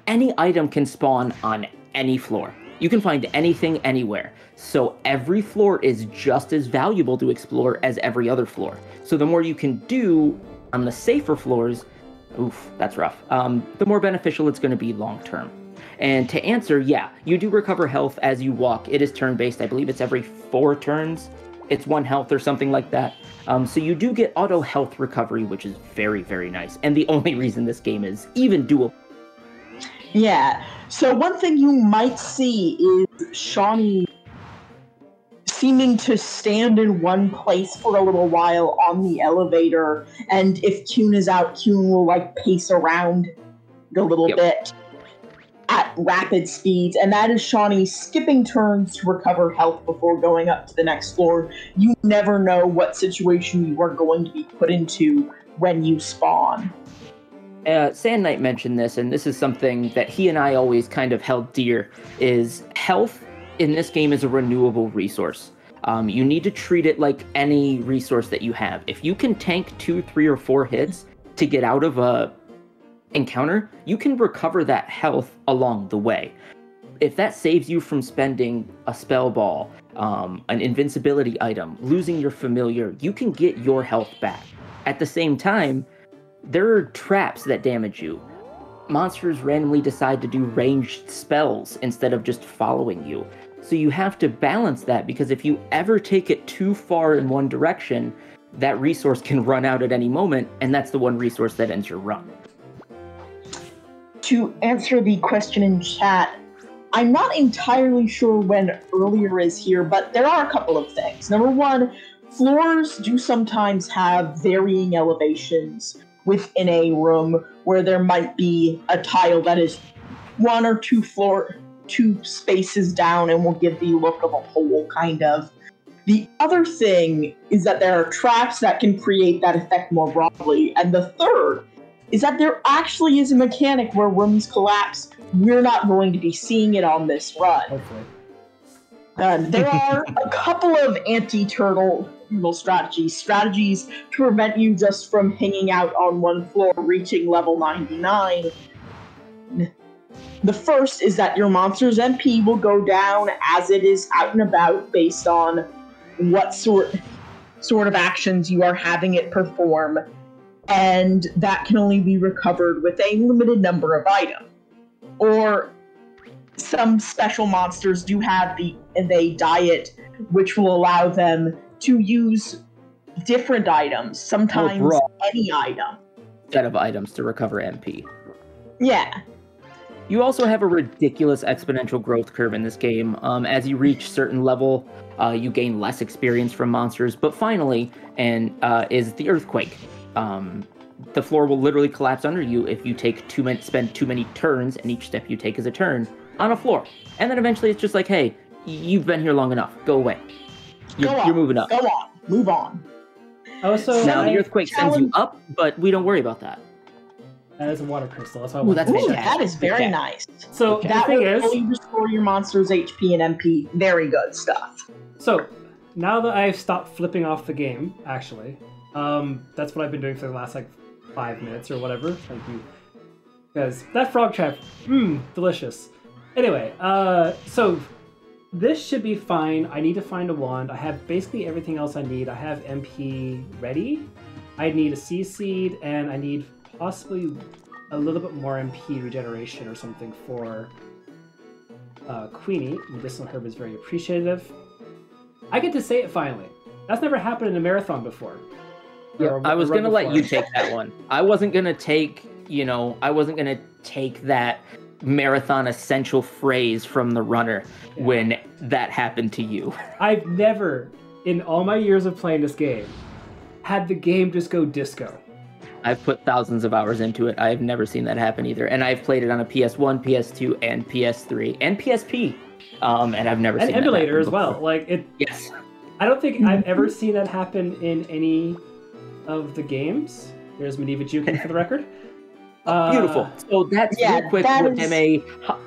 any item can spawn on any floor. You can find anything anywhere. So every floor is just as valuable to explore as every other floor. So the more you can do on the safer floors, oof, that's rough, the more beneficial it's going to be long term. And to answer, yeah, you do recover health as you walk. It is turn-based. I believe it's every 4 turns. It's 1 health or something like that. So you do get auto health recovery, which is very, very nice. And the only reason this game is even doable. Yeah. So one thing you might see is Shauny seeming to stand in one place for a little while on the elevator. And if Kuhn is out, Kuhn will pace around a little bit at rapid speeds, and that is Shauny skipping turns to recover health before going up to the next floor. You never know what situation you are going to be put into when you spawn. Sand Knight mentioned this, and this is something that he and I always kind of held dear, is health in this game is a renewable resource. You need to treat it like any resource that you have. If you can tank 2, 3, or 4 hits to get out of a encounter, you can recover that health along the way. If that saves you from spending a spell ball, an invincibility item, losing your familiar, you can get your health back. At the same time, there are traps that damage you. Monsters randomly decide to do ranged spells instead of just following you. So you have to balance that, because if you ever take it too far in one direction, that resource can run out at any moment, and that's the one resource that ends your run. To answer the question in chat, I'm not entirely sure when earlier is here, but there are a couple of things. Number one, floors do sometimes have varying elevations within a room where there might be a tile that is one or two spaces down and will give the look of a hole, kind of. The other thing is that there are traps that can create that effect more broadly. And the third is that there actually is a mechanic where rooms collapse. We're not going to be seeing it on this run. Hopefully. There are a couple of anti-turtle strategies to prevent you just from hanging out on one floor, reaching level 99. The first is that your monster's MP will go down as it is out and about based on what sort of actions you are having it perform, and that can only be recovered with a limited number of items. Or some special monsters do have a diet which will allow them to use different items, sometimes any item. Set of items to recover MP. Yeah. You also have a ridiculous exponential growth curve in this game. As you reach certain level, you gain less experience from monsters. But finally, is the earthquake. The floor will literally collapse under you if you spend too many turns, and each step you take is a turn on a floor. And then eventually it's just like, hey, you've been here long enough. Go away. You're moving up. Go on. Move on. Also, now the earthquake sends you up, but we don't worry about that. That is a water crystal. That's why that is very nice. So that the thing will is, fully restore your monster's HP and MP. Very good stuff. So now that I've stopped flipping off the game, actually, that's what I've been doing for the last 5 minutes or whatever. Thank you. Because that frog trap, delicious. Anyway, so this should be fine. I need to find a wand. I have basically everything else I need. I have MP ready. I need a sea seed, and I need possibly a little bit more MP regeneration or something for Queenie. Medicinal herb is very appreciative. I get to say it finally. That's never happened in a marathon before. Yeah, I was gonna let you take that one. I wasn't gonna take that marathon essential phrase from the runner when that happened to you. I've never, in all my years of playing this game, had the game just go disco. I've put thousands of hours into it. I've never seen that happen either. And I've played it on a PS1, PS2, and PS3, and PSP. And I've never seen that happen emulator as before. well. Yes. I don't think I've ever seen that happen in any of the games. There's Medivh Jukin for the record. Beautiful. So that's real quick what MA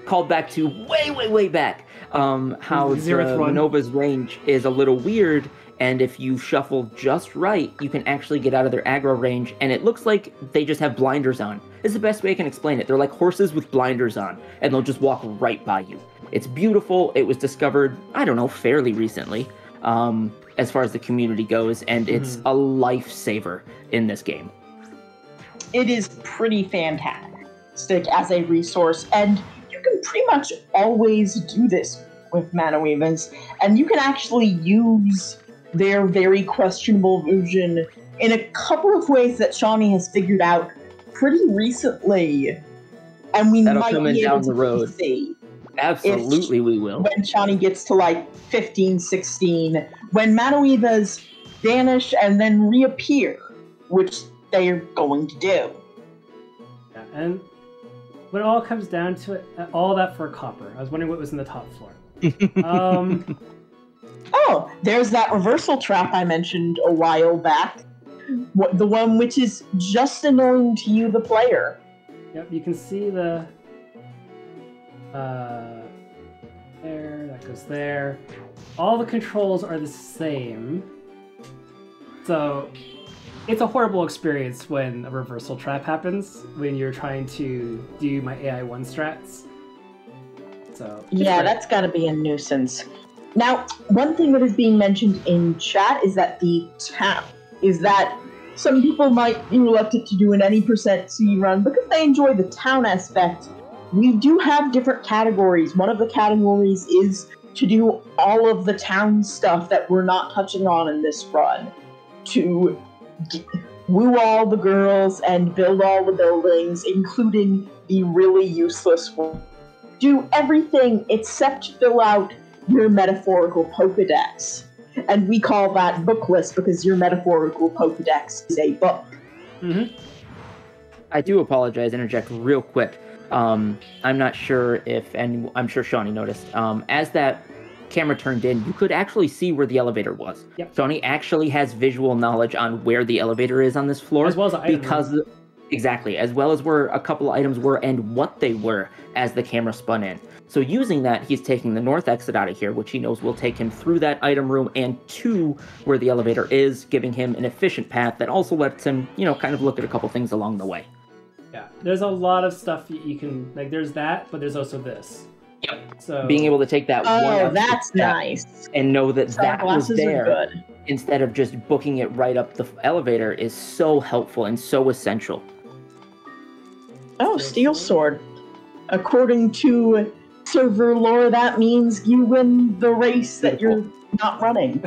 called back to way back. How Nova's range is a little weird, and if you shuffle just right, you can actually get out of their aggro range, and it looks like they just have blinders on. It's the best way I can explain it. They're like horses with blinders on, and they'll just walk right by you. It's beautiful. It was discovered, I don't know, fairly recently, as far as the community goes, and it's a lifesaver in this game. It is pretty fantastic as a resource, and you can pretty much always do this with Mana Weavers, and you can actually use their very questionable version in a couple of ways that Shauny has figured out pretty recently, and That'll might come be down able the road. to see. Absolutely, we will. When Shauny gets to 15, 16, when Mana Weavers vanish and then reappear, which they're going to do. Yeah, and when it all comes down to it, all that for copper. I was wondering what was in the top floor. Oh, there's that reversal trap I mentioned a while back. The one which is just annoying to you, the player. Yep, you can see the... there, that goes there. All the controls are the same. So... it's a horrible experience when a reversal trap happens when you're trying to do my AI1 strats. So yeah, that's got to be a nuisance. Now, one thing that is being mentioned in chat is that some people might be reluctant to do an any percent C run because they enjoy the town aspect. We do have different categories. One of the categories is to do all of the town stuff that we're not touching on in this run. To woo all the girls and build all the buildings, including the really useless one. Do everything except fill out your metaphorical Pokedex. And we call that bookless because your metaphorical Pokedex is a book. I do apologize, interject real quick. I'm not sure if, and I'm sure Shauny noticed, as that camera turned in, you could actually see where the elevator was. Yep. Shauny actually has visual knowledge on where the elevator is on this floor. As well as the item room. Exactly, as well as where a couple of items were and what they were as the camera spun in. So using that, he's taking the north exit out of here, which he knows will take him through that item room and to where the elevator is, giving him an efficient path that also lets him, kind of look at a couple things along the way. Yeah, there's a lot of stuff you can, like, there's that, but there's also this. Yep. So being able to take that one that's nice. and know that that was Sunglasses there are good. instead of just booking it right up the elevator is so helpful and so essential. Oh, steel sword. According to server lore, that means you win the race that you're not running.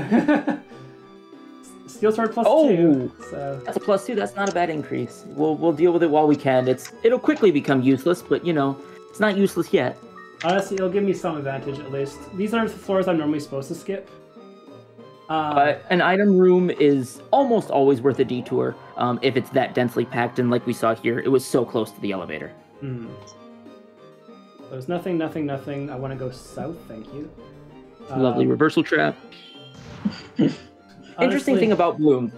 Steel sword plus 2. So that's a +2. That's not a bad increase. We'll deal with it while we can. It'll quickly become useless, but it's not useless yet. Honestly, it'll give me some advantage at least. These are the floors I'm normally supposed to skip. But an item room is almost always worth a detour if it's that densely packed, and like we saw here, it was so close to the elevator. There's nothing. I want to go south, thank you. Lovely reversal trap. Interesting thing about Bloom.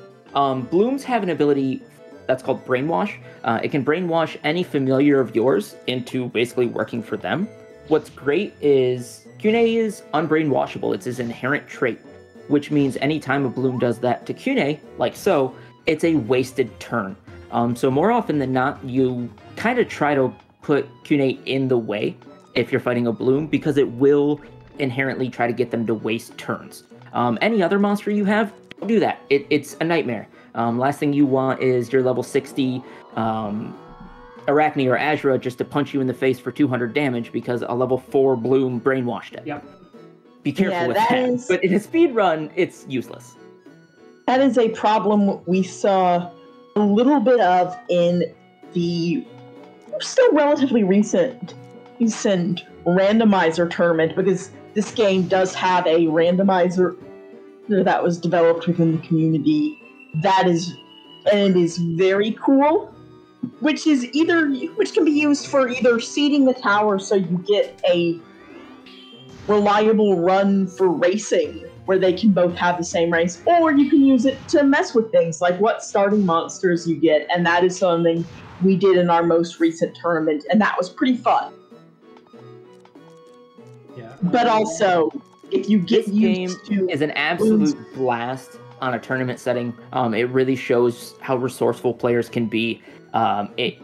Blooms have an ability that's called Brainwash. It can brainwash any familiar of yours into basically working for them. What's great is Cune is unbrainwashable. It's his inherent trait, which means anytime a Bloom does that to Cune, like so, it's a wasted turn. So more often than not, you kind of try to put Cune in the way if you're fighting a Bloom, because it will inherently try to get them to waste turns. Any other monster you have, don't do that. It's a nightmare. Last thing you want is your level 60 Arachne or Azure just to punch you in the face for 200 damage because a level 4 Bloom brainwashed it. Yep. Be careful with that. But in a speed run, it's useless. That is a problem we saw a little bit of in the still relatively recent randomizer tournament, because this game does have a randomizer that was developed within the community. And it is very cool, which can be used for either seeding the tower so you get a reliable run for racing where they can both have the same race, or you can use it to mess with things like what starting monsters you get, and that is something we did in our most recent tournament, and that was pretty fun. Yeah. But also, if you get used to is an absolute blast on a tournament setting. It really shows how resourceful players can be.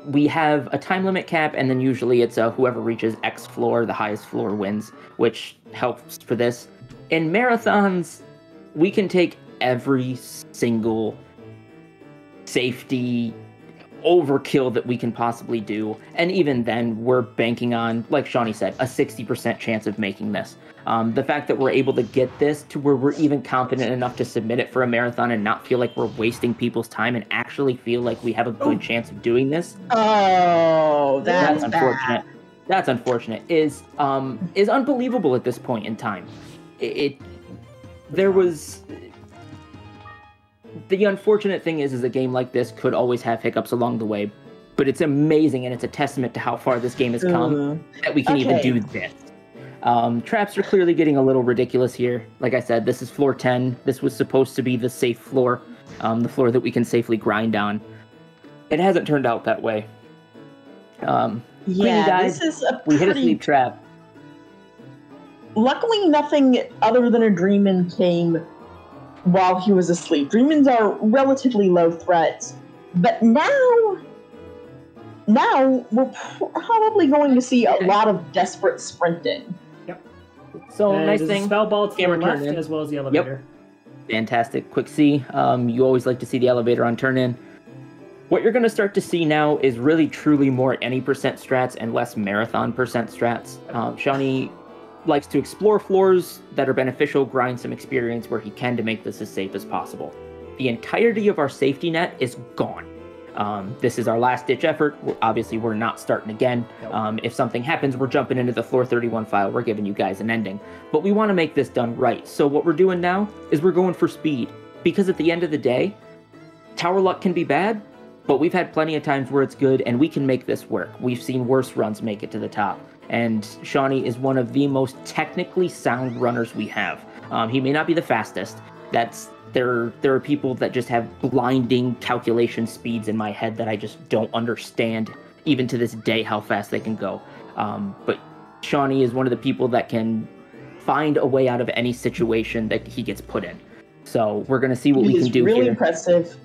We have a time limit cap, and then usually it's whoever reaches X floor, the highest floor wins, which helps for this. In marathons, we can take every single safety overkill that we can possibly do, and even then, we're banking on, like Shauny said, a 60% chance of making this. The fact that we're able to get this to where we're even confident enough to submit it for a marathon and not feel like we're wasting people's time and actually feel like we have a good chance of doing this. Oh, that's unfortunate. Bad. That's unfortunate. Is unbelievable at this point in time. The unfortunate thing is a game like this could always have hiccups along the way, but it's amazing, and it's a testament to how far this game has come that we can even do this. Traps are clearly getting a little ridiculous here. Like I said, this is floor 10. This was supposed to be the safe floor, the floor that we can safely grind on. It hasn't turned out that way. This is we hit a sleep trap. Luckily, nothing other than a Dreamin' came while he was asleep. Dreamins are relatively low threats, but now we're probably going to see a lot of desperate sprinting. Yep. So nice thing. Spell ball to the left as well as the elevator. Yep. Fantastic. Quick C. You always like to see the elevator on turn in. What you're going to start to see now is really truly more any percent strats and less marathon percent strats. Shauny likes to explore floors that are beneficial, grind some experience where he can to make this as safe as possible. The entirety of our safety net is gone. This is our last-ditch effort. Obviously, we're not starting again. If something happens, we're jumping into the floor 31 file. We're giving you guys an ending. But we want to make this done right. So what we're doing now is we're going for speed. Because at the end of the day, tower luck can be bad, but we've had plenty of times where it's good, and we can make this work. We've seen worse runs make it to the top, and Shauny is one of the most technically sound runners we have. He may not be the fastest. There are people that just have blinding calculation speeds in my head that I just don't understand, even to this day, how fast they can go. But Shauny is one of the people that can find a way out of any situation that he gets put in. So we're going to see what we can do really here. Impressive.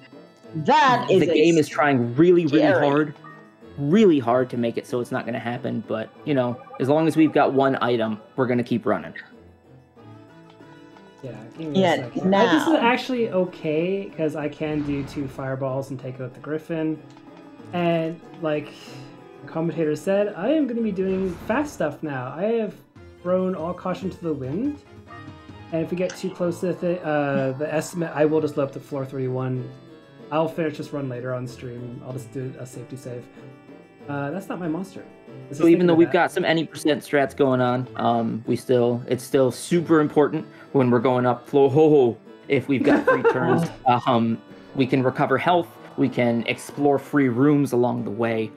That is the game is trying really hard to make it so it's not going to happen. But, you know, as long as we've got one item, we're going to keep running. Yeah, give me a second. Now. This is actually okay, because I can do 2 fireballs and take out the griffin. And, like the commentator said, I am going to be doing fast stuff now. I have thrown all caution to the wind. And if we get too close to the estimate, I will just load up to floor 31. I'll finish this run later on stream. I'll just do a safety save. That's not my monster. So even though we've got some any percent strats going on, it's still super important when we're going up floor. If we've got free turns, we can recover health. We can explore free rooms along the way.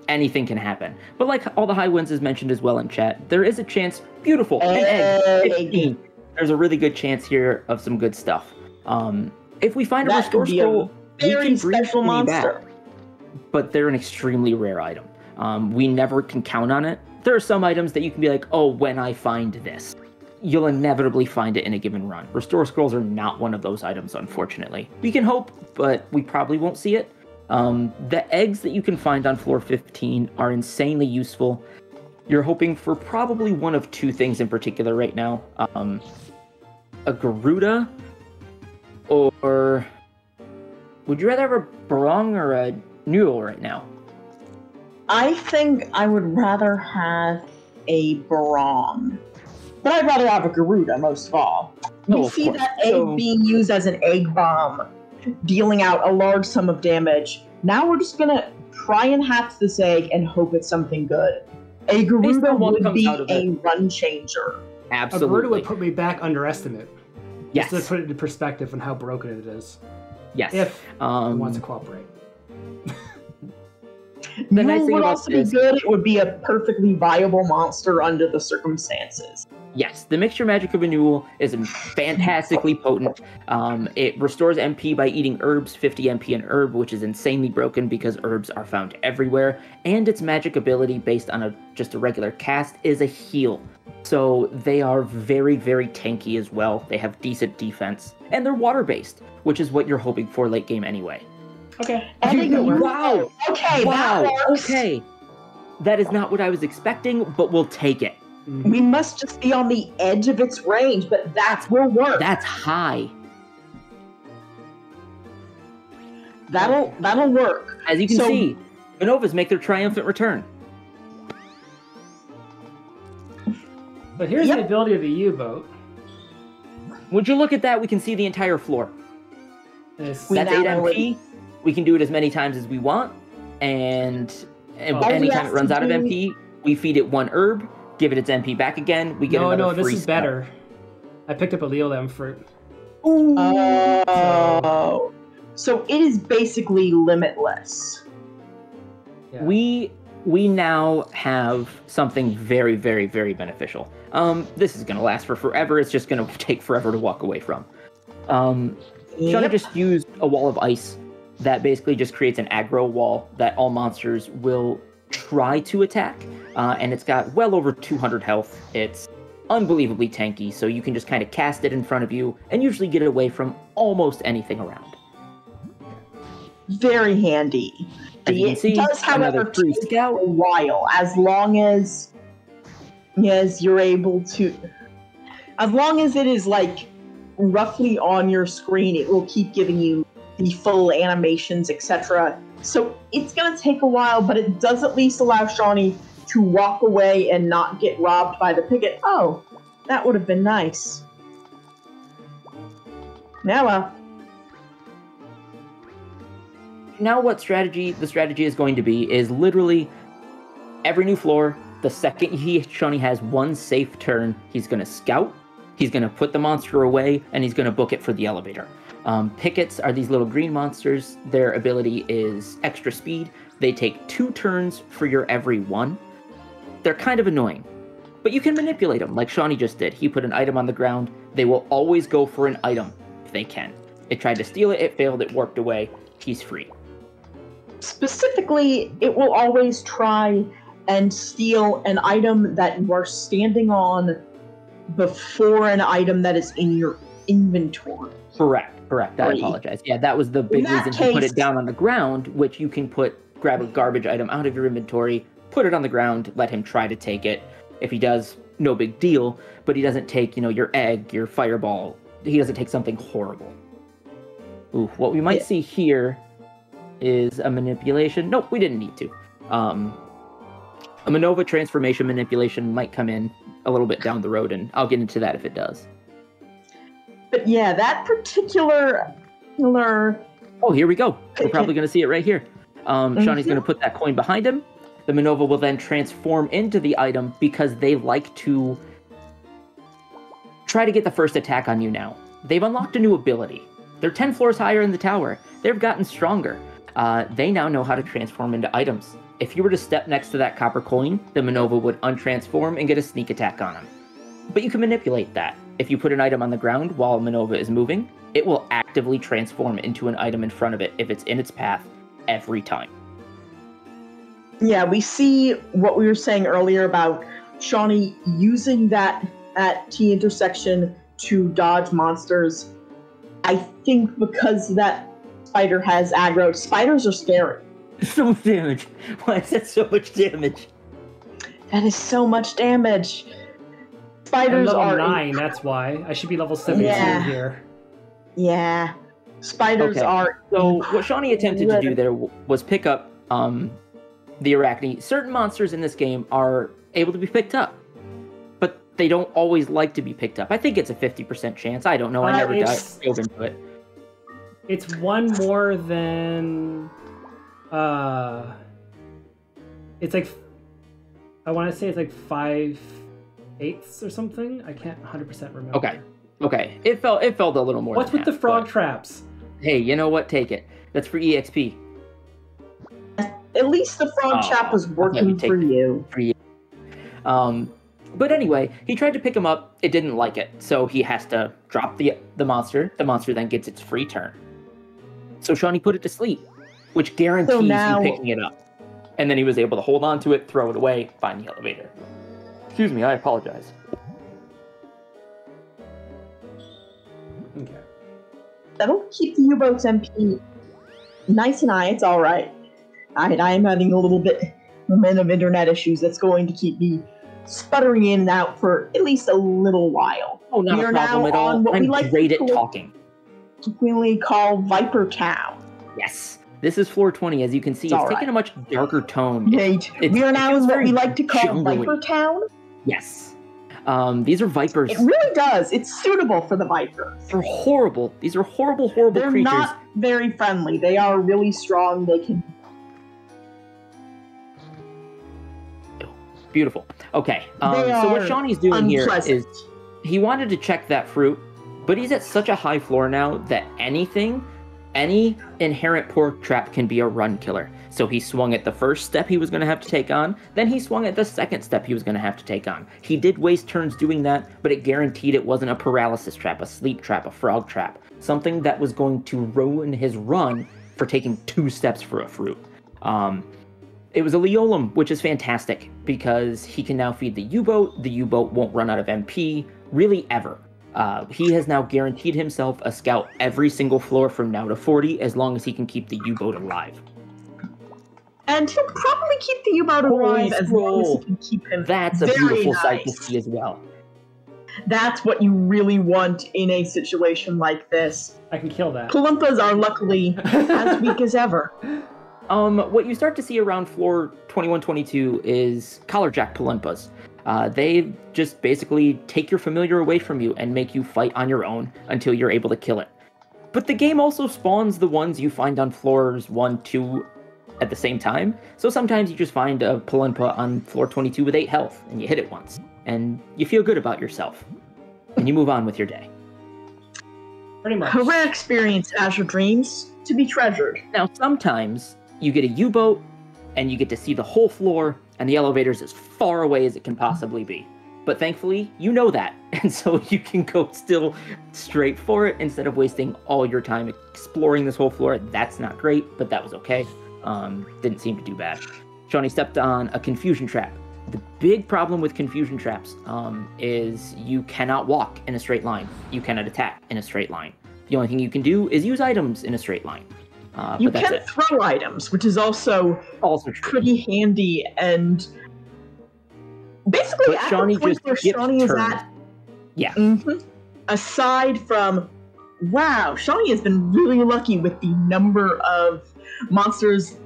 Anything can happen. But like all the high winds is mentioned as well in chat, there is a chance. Beautiful. An egg. 15. There's a really good chance here of some good stuff. If we find a restore scroll, we can bring special monster. back. But they're an extremely rare item. We never can count on it. There are some items that you can be like, oh, when I find this, you'll inevitably find it in a given run. Restore scrolls are not one of those items, unfortunately. We can hope, but we probably won't see it. The eggs that you can find on floor 15 are insanely useful. You're hoping for probably one of 2 things in particular right now. A Garuda, or would you rather have a Barong or a Newell right now? I think I would rather have a Barong. But I'd rather have a Garuda, most of all. We see that egg being used as an egg bomb, dealing out a large sum of damage. Now we're just gonna try and hatch this egg and hope it's something good. A Garuda would be a run changer. Absolutely. A Garuda would put me back underestimate. Yes. Just to put it into perspective on how broken it is. Yes. If it wants to cooperate. The nice thing would about also be good. It would be a perfectly viable monster under the circumstances. Yes, the mixture magic of a Newell is fantastically potent. It restores MP by eating herbs, 50 MP an herb, which is insanely broken because herbs are found everywhere. And its magic ability, based on just a regular cast, is a heal. So they are very, very tanky as well. They have decent defense. And they're water-based, which is what you're hoping for late game anyway. Okay. Wow! Okay, wow! that works. Okay. That is not what I was expecting, but we'll take it. We must just be on the edge of its range, but that will work. That's high. That'll work. As you can see, Manovas make their triumphant return. But here's the ability of the U-boat. Would you look at that? We can see the entire floor. That's 8 MP. We can do it as many times as we want. And anytime it runs out of MP, we feed it 1 herb, give it its MP back again. We get another free this is better. I picked up a Leolem fruit. Ooh. Oh. So it is basically limitless. Yeah. We now have something very, very, very beneficial. This is going to last for forever. It's just going to take forever to walk away from. Shauny just used a wall of ice that basically just creates an aggro wall that all monsters will try to attack. And it's got well over 200 health. It's unbelievably tanky, so you can just kind of cast it in front of you and usually get away from almost anything around. Very handy. It does, however, take a while, as long as you're able to. As long as it is like roughly on your screen, it will keep giving you the full animations, etc. So it's gonna take a while, but it does at least allow Shauny to walk away and not get robbed by the picket. Oh, that would have been nice. Now, Now what the strategy is going to be is literally every new floor, the second Shauny has 1 safe turn, he's going to scout, he's going to put the monster away, and he's going to book it for the elevator. Pickets are these little green monsters. Their ability is extra speed. They take 2 turns for your every one. They're kind of annoying, but you can manipulate them like Shauny just did. He put an item on the ground. They will always go for an item if they can. It tried to steal it, it failed, it warped away. He's free. Specifically, it will always try and steal an item that you are standing on before an item that is in your inventory. Correct. I apologize. Yeah, that was the big reason he put it down on the ground, which you can grab a garbage item out of your inventory, put it on the ground, let him try to take it. If he does, no big deal, but he doesn't take, your egg, your fireball. He doesn't take something horrible. Ooh, what we might see here is a manipulation. Nope, we didn't need to. A Manova transformation manipulation might come in a little bit down the road, and I'll get into that if it does. But yeah, that particular... Oh, here we go. We're probably going to see it right here. Shauny's going to put that coin behind him. The Manova will then transform into the item because they like to try to get the first attack on you now. They've unlocked a new ability. They're 10 floors higher in the tower. They've gotten stronger. They now know how to transform into items. If you were to step next to that copper coin, the Manova would untransform and get a sneak attack on him. But you can manipulate that. If you put an item on the ground while Manova is moving, it will actively transform into an item in front of it if it's in its path every time. Yeah, we see what we were saying earlier about Shauny using that at T intersection to dodge monsters. I think because that spider has aggro, spiders are scary. So much damage. Why is that so much damage? That is so much damage. Spiders I'm level are 9, that's why. I should be level 17 here. Yeah. Spiders are... So what Shauny attempted to do there was pick up the Arachne. Certain monsters in this game are able to be picked up, but they don't always like to be picked up. I think it's a 50% chance. I don't know. I never dove into it. It's one more than... It's like... I want to say it's like 5/8 or something. I can't 100% remember. Okay. It felt a little more. What's with the frog traps? Hey, you know what? Take it. That's for EXP. At least the frog trap was working for you. But anyway, he tried to pick him up. It didn't like it, so he has to drop the monster. The monster then gets its free turn. So Shauny put it to sleep, which guarantees you picking it up. And then he was able to hold on to it, throw it away, find the elevator. Excuse me, I apologize. Okay. That'll keep the U-boat's MP nice and high. It's all right. I am having a little bit of internet issues that's going to keep me sputtering in and out for at least a little while. Oh, not a problem at all. I'm great at talking. We call Viper Town. Yes. This is floor 20. As you can see, it's taken a much darker tone. We are now in what we like to call Viper Town. Yes. These are vipers. It really does. It's suitable for the vipers. They're horrible. These are horrible creatures. They're not very friendly. They are really strong. They can... Beautiful. Okay. So what Shauny's doing here is he wanted to check that fruit, but he's at such a high floor now that any inherent pork trap can be a run killer. So he swung at the first step he was going to have to take on, then he swung at the second step he was going to have to take on. He did waste turns doing that, but it guaranteed it wasn't a paralysis trap, a sleep trap, a frog trap, something that was going to ruin his run for taking 2 steps for a fruit. It was a Leolum, which is fantastic because he can now feed the U-boat. The U-boat won't run out of MP, really ever. He has now guaranteed himself a scout every single floor from now to 40 as long as he can keep the U-boat alive. And he'll probably keep the U-boat alive as long as he can keep him. That's a beautiful sight to see as well. That's what you really want in a situation like this. I can kill that. Palumpas are luckily as weak as ever. What you start to see around floor 21-22 is collarjack Palumpas. They just basically take your familiar away from you and make you fight on your own until you're able to kill it. But the game also spawns the ones you find on floors 1, 2 at the same time. So sometimes you just find a Palumpa on floor 22 with 8 health and you hit it once. And you feel good about yourself. And you move on with your day. Pretty much. A rare experience, Azure Dreams, to be treasured. Now, sometimes you get a U-boat, and you get to see the whole floor, and the elevator's as far away as it can possibly be. But thankfully, you know that, and so you can go still straight for it instead of wasting all your time exploring this whole floor. That's not great, but that was okay. Didn't seem to do bad. Shauny stepped on a confusion trap. The big problem with confusion traps is you cannot walk in a straight line. You cannot attack in a straight line. The only thing you can do is use items in a straight line. You but that's can it. throw items, which is also Also true. pretty handy, and basically But at Shauny the point just where gets Shauny is turned. at, Yeah. aside from, wow, Shauny has been really lucky with the number of monsters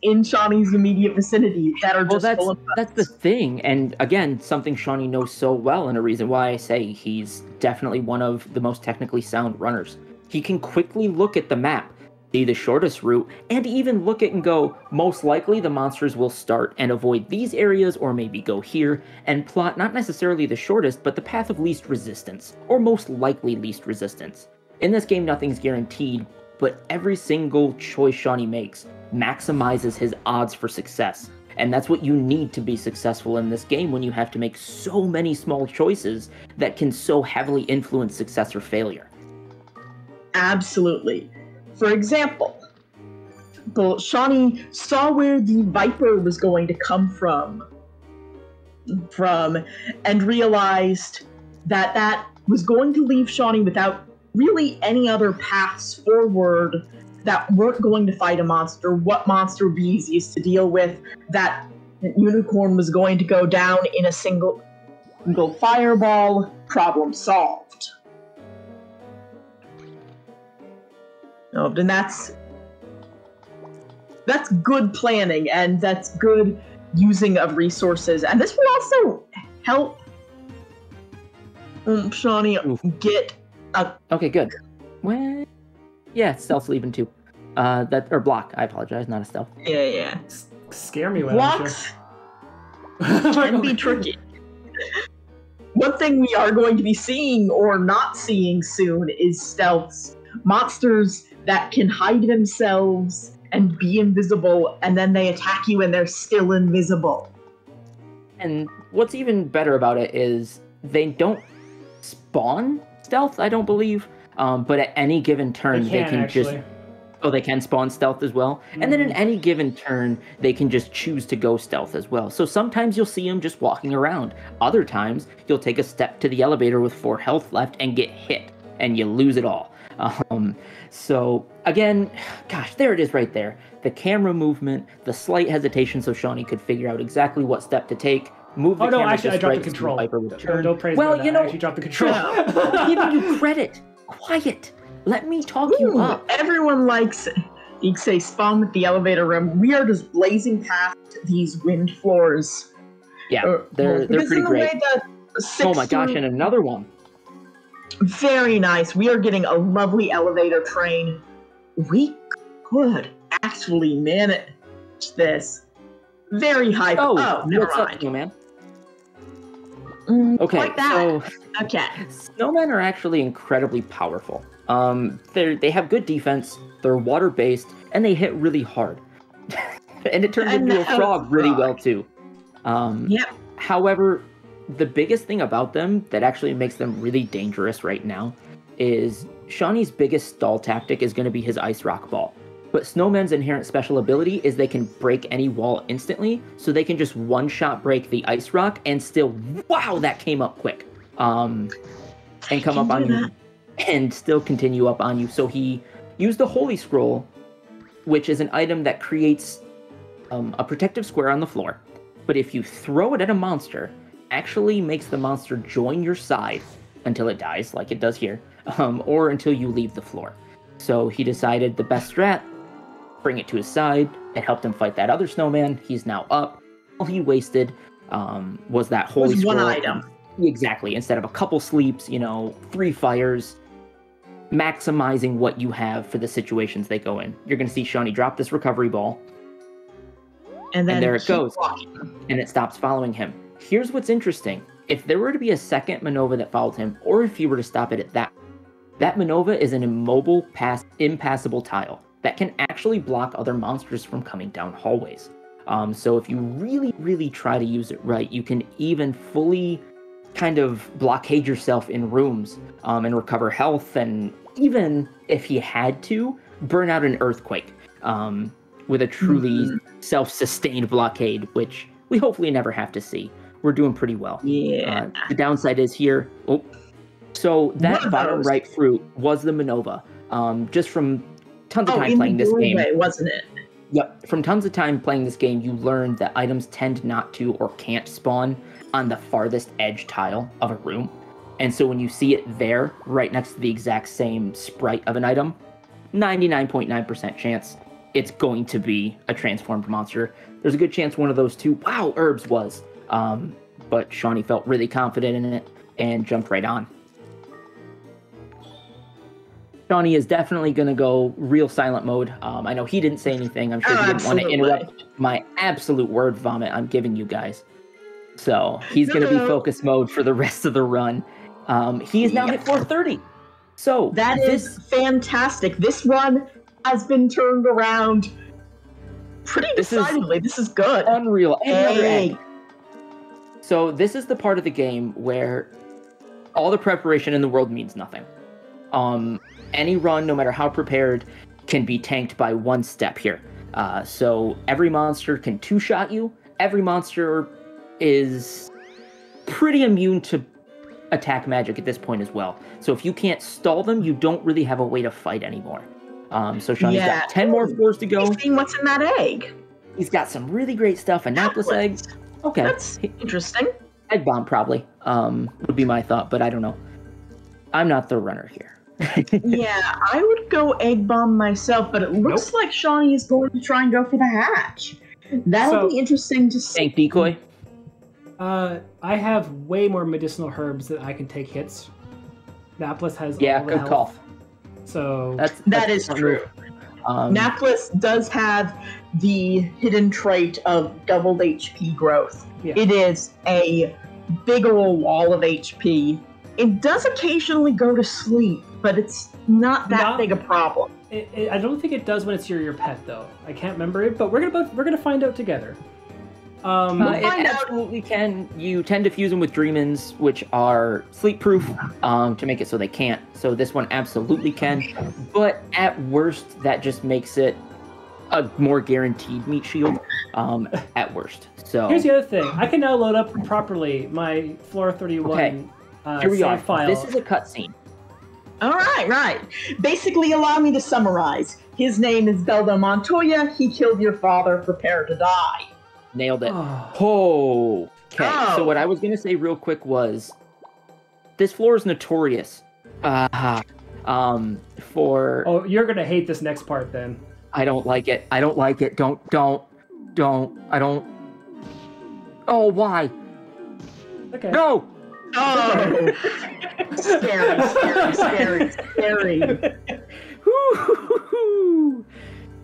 in Shauny's immediate vicinity that are Well, just full of that's the thing, and again, something Shauny knows so well, and a reason why I say he's definitely one of the most technically sound runners. He can quickly look at the map, see the shortest route, and even look at and go, most likely the monsters will start and avoid these areas, or maybe go here, and plot not necessarily the shortest, but the path of least resistance, or most likely least resistance. In this game, nothing's guaranteed, but every single choice Shauny makes maximizes his odds for success. And that's what you need to be successful in this game when you have to make so many small choices that can so heavily influence success or failure. Absolutely. For example, Shauny saw where the Viper was going to come from, and realized that that was going to leave Shauny without really any other paths forward that weren't going to fight a monster. What monster would be easiest to deal with? That unicorn was going to go down in a single fireball. Problem solved. No, and that's good planning, and that's good using of resources. And this will also help Shauny get a... Okay, good. Well, yeah, stealth's leaving too. Or block. I apologize, not a stealth. Yeah. Scare me with Blocks can be tricky. One thing we are going to be seeing or not seeing soon is stealths. Monsters that can hide themselves and be invisible, and then they attack you and they're still invisible. And what's even better about it is they don't spawn stealth, I don't believe. But at any given turn, they can actually. just... Oh, they can spawn stealth as well? And then in any given turn, they can just choose to go stealth as well. So sometimes you'll see them just walking around. Other times, you'll take a step to the elevator with 4 health left and get hit, and you lose it all. So, again, gosh, there it is right there. The camera movement, the slight hesitation so Shauny could figure out exactly what step to take. Move the camera actually, I just dropped right the so control. Viper would turn. Don't praise Well, me. you know, I actually dropped the control. I'm giving you credit. Quiet. Let me talk you up. Everyone likes, you say, spawn with the elevator room. We are just blazing past these wind floors. Yeah, they're pretty great. Oh my gosh, and another one. Very nice. We are getting a lovely elevator train. We could actually manage this. Very high. Oh, never what's mind. up, snowman? Okay, like that. so Okay. snowmen are actually incredibly powerful. They have good defense, they're water-based, and they hit really hard. And it turns into a frog really well, too. Yep. However, the biggest thing about them that actually makes them really dangerous right now is Shauny's biggest stall tactic is going to be his Ice Rock Ball. But Snowman's inherent special ability is they can break any wall instantly, so they can just one-shot break the Ice Rock and still, wow, that came up quick. And come up on you. And still continue up on you. So he used the Holy Scroll, which is an item that creates a protective square on the floor. But if you throw it at a monster, actually makes the monster join your side until it dies, like it does here, or until you leave the floor. So he decided the best strat, bring it to his side. It helped him fight that other snowman. He's now up. All he wasted was that Holy Scroll. One item. Exactly. Instead of a couple sleeps, 3 fires, maximizing what you have for the situations they go in. You're going to see Shauny drop this recovery ball. And there it goes. And it stops following him. Here's what's interesting. If there were to be a second Manova that followed him, or if you were to stop it at that, That Manova is an immobile, impassable tile that can actually block other monsters from coming down hallways. So if you really, really try to use it right, you can even fully kind of blockade yourself in rooms and recover health, and even if he had to, burn out an earthquake with a truly self-sustained blockade, which we hopefully never have to see. We're doing pretty well. Yeah. The downside is here. Oh, so that bottom right fruit was the Manova. Just from tons of time playing this game, wasn't it? Yep. From tons of time playing this game, you learn that items tend not to or can't spawn on the farthest edge tile of a room. And so when you see it there, right next to the exact same sprite of an item, 99.9% chance it's going to be a transformed monster. There's a good chance one of those two, herbs was. But Shauny felt really confident in it and jumped right on. Shauny is definitely going to go real silent mode. I know he didn't say anything. I'm sure he didn't want to interrupt my absolute word vomit I'm giving you guys. So he's going to be focus mode for the rest of the run. He is now hit 430. So that is fantastic. This run has been turned around pretty decidedly. This is good. Unreal. So this is the part of the game where all the preparation in the world means nothing. Any run, no matter how prepared, can be tanked by one step here. So every monster can two-shot you. Every monster is pretty immune to attack magic at this point as well. So if you can't stall them, you don't really have a way to fight anymore. So Shauny's got 10 more floors to go. Seeing what's in that egg. He's got some really great stuff. A Naples egg. Okay. That's interesting. Egg bomb probably would be my thought, but I don't know. I'm not the runner here. Yeah, I would go egg bomb myself, but it looks like Shauny is going to try and go for the hatch. That'll be interesting to see. Tank decoy. I have way more medicinal herbs that I can take hits. Naples has all the good health. call. So that is true. Naples does have the hidden trait of doubled HP growth. Yeah. It is a big old wall of HP. It does occasionally go to sleep, but it's not that big a problem. I don't think it does when it's your pet, though. I can't remember it, but we're gonna find out together. It absolutely can. You tend to fuse them with Dreamins, which are sleep-proof, to make it so they can't. So this one absolutely can. But at worst, that just makes it a more guaranteed meat shield, at worst. So here's the other thing. I can now load up properly my Flora 31 here we are. file. This is a cutscene. All right. Basically, allow me to summarize. His name is Beldo Montoya. He killed your father. Prepare to die. Nailed it. Okay. So what I was going to say real quick was, this floor is notorious for... Oh, you're going to hate this next part then. I don't like it. Don't. I don't... Oh, why? Okay. No! Oh! Scary.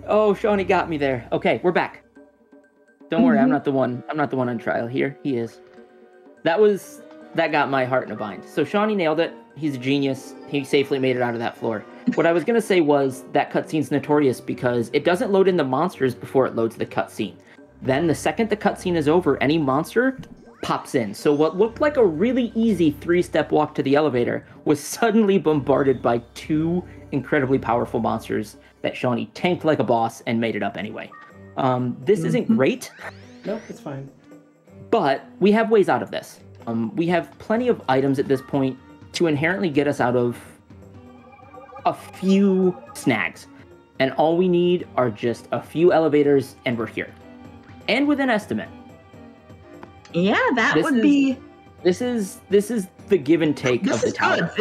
Oh, Shauny got me there. Okay, we're back. Don't worry, I'm not the one on trial here. He is. That got my heart in a bind. So Shauny nailed it. He's a genius. He safely made it out of that floor. What I was gonna say was that cutscene's notorious because it doesn't load in the monsters before it loads the cutscene. Then the second the cutscene is over, any monster pops in. So what looked like a really easy 3-step walk to the elevator was suddenly bombarded by 2 incredibly powerful monsters that Shauny tanked like a boss and made it up anyway. This isn't great. Nope, it's fine. But we have ways out of this. We have plenty of items at this point to inherently get us out of a few snags. And all we need are just a few elevators and we're here. And within estimate. Yeah, This is the give and take of the tower. Good.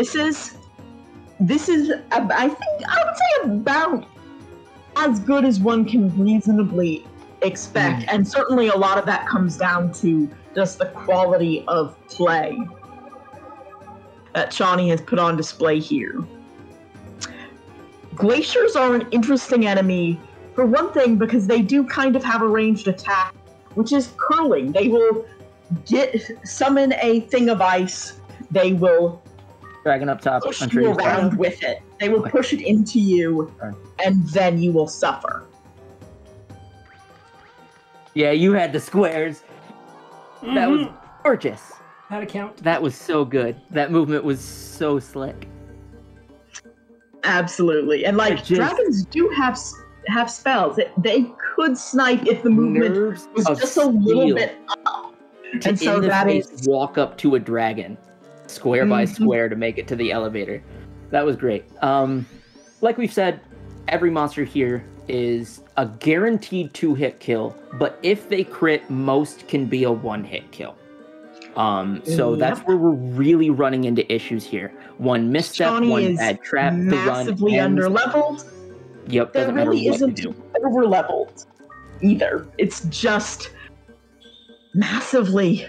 This is I would say about as good as one can reasonably expect, and certainly a lot of that comes down to just the quality of play that Shauny has put on display here. Glaciers are an interesting enemy, for one thing, because they do kind of have a ranged attack, which is curling. They will summon a thing of ice, they will Dragon up top. push I'm sure you you saw around it. with it. They will push it into you, and then you will suffer. Yeah, you had the squares. That was gorgeous. How to count? That was so good. That movement was so slick. Absolutely, and like dragons do have spells. They could snipe if the movement Nerves was of just a little steel. bit up. To And so in the that face is walk up to a dragon, square by square, to make it to the elevator. That was great. Like we've said, every monster here is a guaranteed 2-hit kill, but if they crit, most can be a 1-hit kill. So that's where we're really running into issues here. One misstep, Shauny one is bad trap, the run massively ends. underleveled. Yep, There doesn't matter really what you isn't do. overleveled either. It's just massively.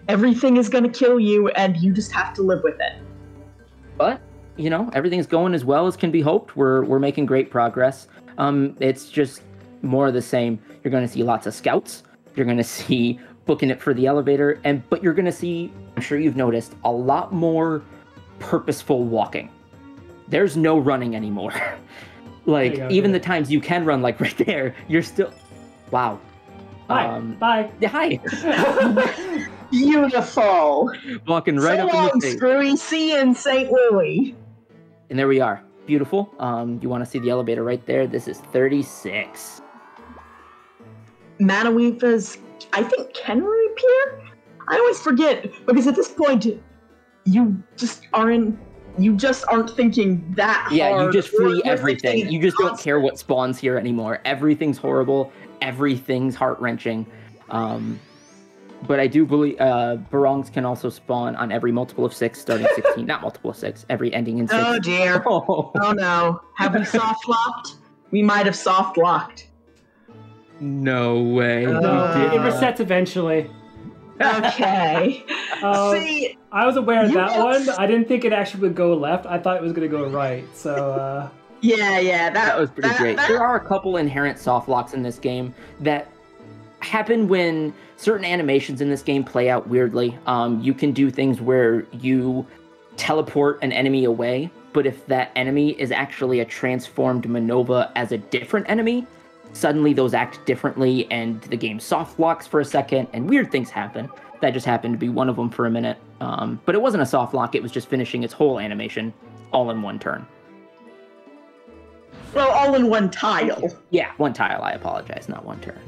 Everything is going to kill you, and you just have to live with it. But you know, everything's going as well as can be hoped. We're making great progress. It's just more of the same. You're going to see lots of scouts. You're going to see booking it for the elevator, but you're going to see, I'm sure you've noticed, a lot more purposeful walking. There's no running anymore. Like, even the times you can run, like right there, you're still... Wow. Bye. Bye. Yeah, hi. Beautiful. Walking right so up long, in the face. Screwy. See you in St. Louis. And there we are. Beautiful. You want to see the elevator right there? This is 36. Manaweefa's, I think, can reappear? I always forget, because at this point, you just aren't thinking that hard. Yeah, you just free You're everything. thinking You just don't care what spawns here anymore. Everything's horrible. Everything's heart-wrenching. But I do believe barongs can also spawn on every multiple of 6, starting 16. Not multiple of 6, every ending in 6. Oh dear. Oh no. Have we soft locked? We might have soft locked. No way. No, it resets eventually. Okay. See, I was aware of you that just- one. I didn't think it actually would go left. I thought it was going to go right. So, yeah, That was pretty great. There are a couple inherent soft locks in this game that happen when certain animations in this game play out weirdly. You can do things where you teleport an enemy away, but if that enemy is actually a transformed Manova as a different enemy, suddenly those act differently and the game soft locks for a second and weird things happen. That just happened to be one of them for a minute. But it wasn't a soft lock, it was just finishing its whole animation all in one turn. well, all in one tile. Yeah, one tile, I apologize, not one turn.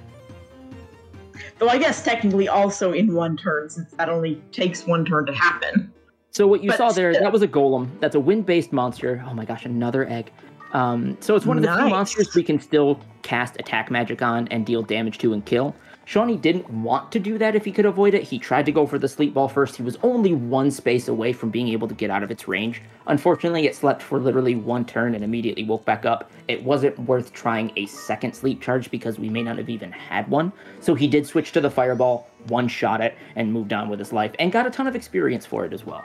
Though I guess technically also in one turn, since that only takes one turn to happen. So what you But saw there, still. that was a golem. That's a wind-based monster. Oh my gosh, another egg. So it's one of the few Nice. monsters we can still cast attack magic on and deal damage to and kill. Shauny didn't want to do that if he could avoid it. He tried to go for the sleep ball first. He was only one space away from being able to get out of its range. Unfortunately, it slept for literally one turn and immediately woke back up. It wasn't worth trying a second sleep charge because we may not have even had one. So he did switch to the fireball, one-shot it, and moved on with his life, and got a ton of experience for it as well.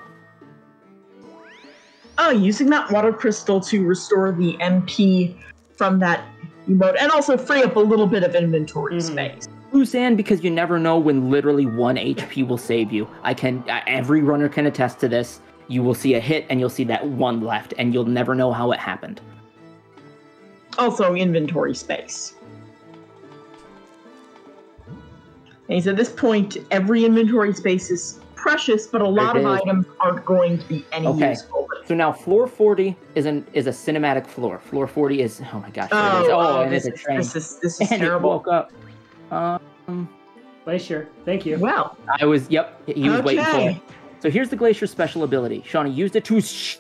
Oh, using that water crystal to restore the MP from that emote, and also free up a little bit of inventory space. Loose and because you never know when literally 1 HP will save you. Every runner can attest to this. You will see a hit and you'll see that 1 left, and you'll never know how it happened. Also, inventory space. And at this point, every inventory space is precious, but a lot of is. items aren't going to be any Okay. useful. So now floor 40 is a cinematic floor. Floor 40 is, oh my gosh, there it is. And this it's a is, train. this is And it terrible. woke up. Glacier. Thank you. Well, He was waiting for Okay. it. So here's the Glacier's special ability. Shauny used it to It's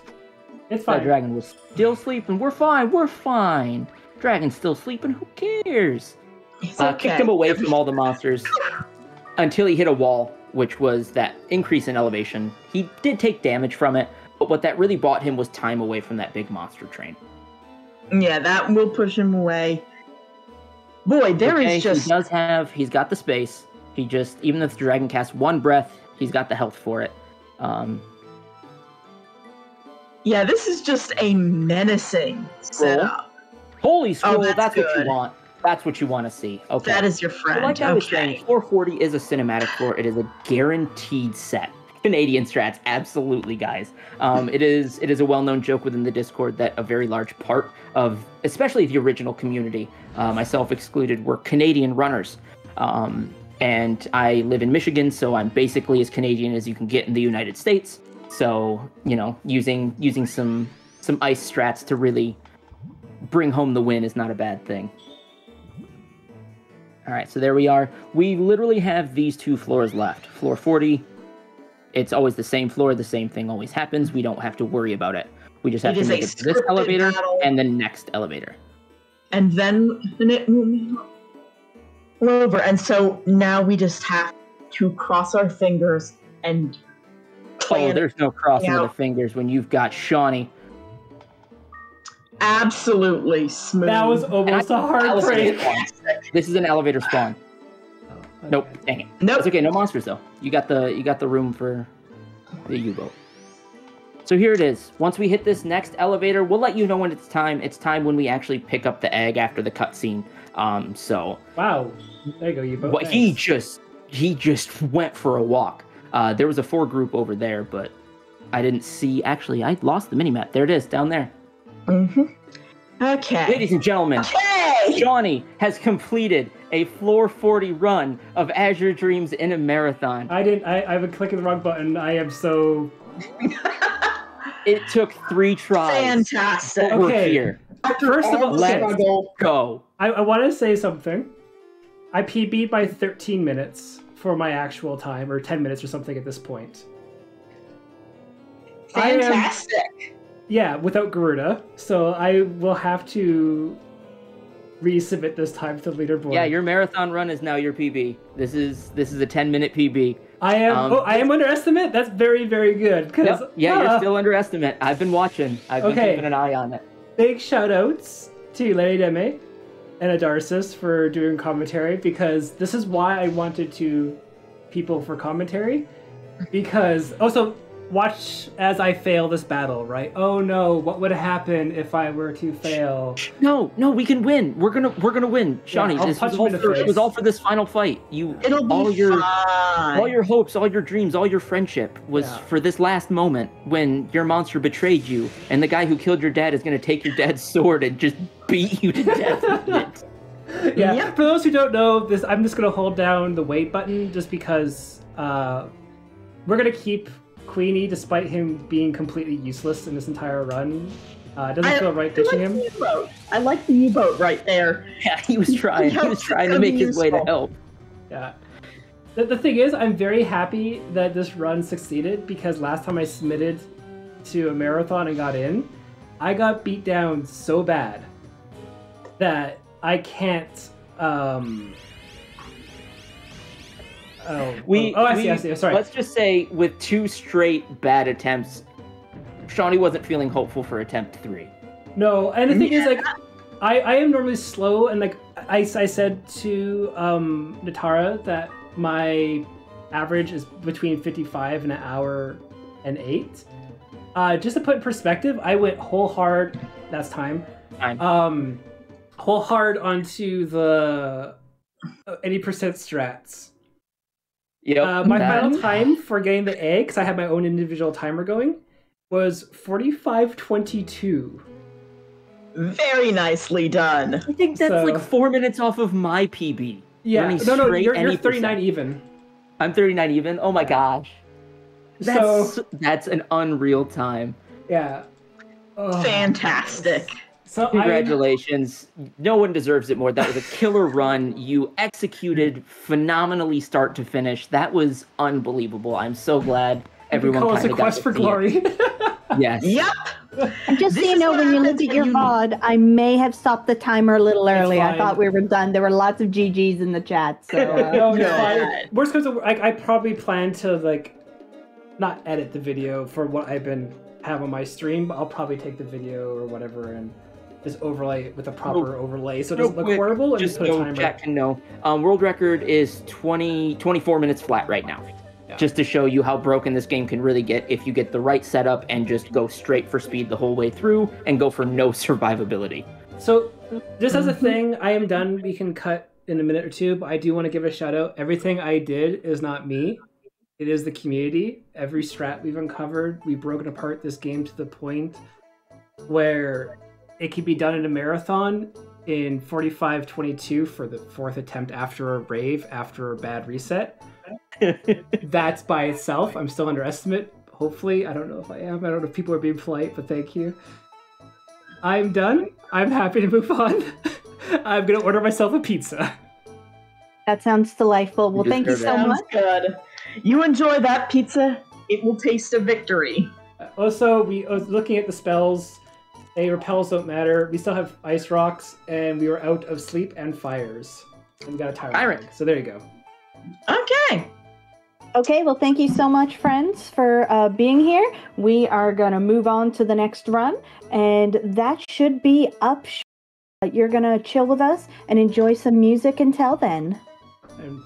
That fine. dragon was still sleeping. We're fine. Dragon's still sleeping. Who cares? it's Kicked him away from all the monsters until he hit a wall, which was that increase in elevation. He did take damage from it, but what that really bought him was time away from that big monster train. Yeah, that will push him away. Boy, there is just... He's got the space. He just, even if the dragon casts 1 breath, he's got the health for it. Yeah, this is just a menacing setup. Holy scroll, that's that's what good. you want. That's what you want to see. Okay. That is your So friend. like I was Okay. saying, 440 is a cinematic floor. It is a guaranteed set. Canadian strats, absolutely, guys. It is a well-known joke within the Discord that a very large part of, especially the original community, myself excluded, were Canadian runners. And I live in Michigan, so I'm basically as Canadian as you can get in the United States. So, you know, using some ice strats to really bring home the win is not a bad thing. All right, so there we are. We literally have these 2 floors left. Floor 40. It's always the same floor. The same thing always happens. We don't have to worry about it. We just have to make it to this elevator and the next elevator. And then it will over. And so now we just have to cross our fingers and plan. Oh, there's no crossing of the fingers when you've got Shauny. Absolutely smooth. That was almost a hard break. This is an elevator spawn. Okay. Nope, dang it. Nope. It's okay, no monsters though. You got the room for the U-boat. So here it is. Once we hit this next elevator, we'll let you know when it's time. It's time when we actually pick up the egg after the cutscene. So Wow. There you go, U-boat. what he just went for a walk. There was a 4 group over there, but I didn't see. Actually, I lost the minimap. There it is, down there. Mm-hmm. Okay. Ladies and gentlemen, Shauny has completed a floor 40 run of Azure Dreams in a marathon. I've been clicking the wrong button. I am so... It took 3 tries. Fantastic. We're Okay. here. First of all, Let's go. I want to say something. I PB'd by 13 minutes for my actual time, or 10 minutes or something at this point. Fantastic. Yeah, without Garuda. So I will have to resubmit this time to the leaderboard. Yeah, your marathon run is now your PB. This is a 10-minute PB. I am. I am underestimate. That's very, very good. Yep. Yeah, you're still underestimate. I've been watching. I've been keeping an eye on it. Big shout outs to Lady Deme and Adarsis for doing commentary, because this is why I wanted to people for commentary. Because also watch as I fail this battle, right? Oh no, what would happen if I were to fail? No, we can win. We're gonna win, Shauny. I'll This punch was him in the it was face. all for this final fight. It'll be all fine. your hopes, all your dreams, all your friendship was for this last moment when your monster betrayed you, and the guy who killed your dad is gonna take your dad's sword and just beat you to death with it. Yeah. Yep. For those who don't know, this I'm just gonna hold down the wait button just because we're gonna keep Queenie despite him being completely useless in this entire run. It doesn't feel right ditching him. I like the U-boat right there. Yeah, he was trying. He was trying to make his way to help. Yeah. The thing is, I'm very happy that this run succeeded, because last time I submitted to a marathon and got in, I got beat down so bad that I can't. I see. Sorry. Let's just say with 2 straight bad attempts, Shauny wasn't feeling hopeful for attempt 3. No, and the thing is, like, I am normally slow, and like I said to Natara that my average is between 55 and an hour and 8. Just to put in perspective, I went whole hard. That's time. Whole hard onto the 80% strats. Yep. My final time for getting the egg, because I had my own individual timer going, was 45:22. Very nicely done. I think that's like 4 minutes off of my PB. Yeah, no, you're 80%. 39 even. I'm 39 even? Oh my gosh. That's an unreal time. Yeah. Oh. Fantastic. So Congratulations. No one deserves it more. That was a killer run. You executed phenomenally start to finish. That was unbelievable. I'm so glad everyone call us a kind of got quest to for see glory. it. Yes. Yep. And just so you know, when you look at your VOD, I may have stopped the timer a little early. I fine. thought we were done. There were lots of GGs in the chat. So No, it's fine. Worst comes to I probably plan to like not edit the video for what I've been have on my stream, but I'll probably take the video or whatever and just overlay it with a proper overlay so it doesn't look horrible, and just put a timer. Chat can know. World record is 24 minutes flat right now. Yeah. Just to show you how broken this game can really get if you get the right setup and just go straight for speed the whole way through and go for no survivability. So, just as a thing, I am done. We can cut in a minute or two, but I do want to give a shout out. Everything I did is not me. It is the community. Every strat we've uncovered, we've broken apart this game to the point where it can be done in a marathon in 45:22 for the 4th attempt after a rave, after a bad reset. That's by itself. I'm still underestimate. Hopefully, I don't know if I am. I don't know if people are being polite, but thank you. I'm done. I'm happy to move on. I'm gonna order myself a pizza. That sounds delightful. Well, thank you so Sounds much. good. You enjoy that pizza, it will taste of victory. Also, we was looking at the spells. Repels don't matter. We still have ice rocks, and we were out of sleep and fires. And we got a tyrant. So there you go. Okay. Okay, well, thank you so much, friends, for being here. We are going to move on to the next run, and that should be up. You're going to chill with us and enjoy some music until then. And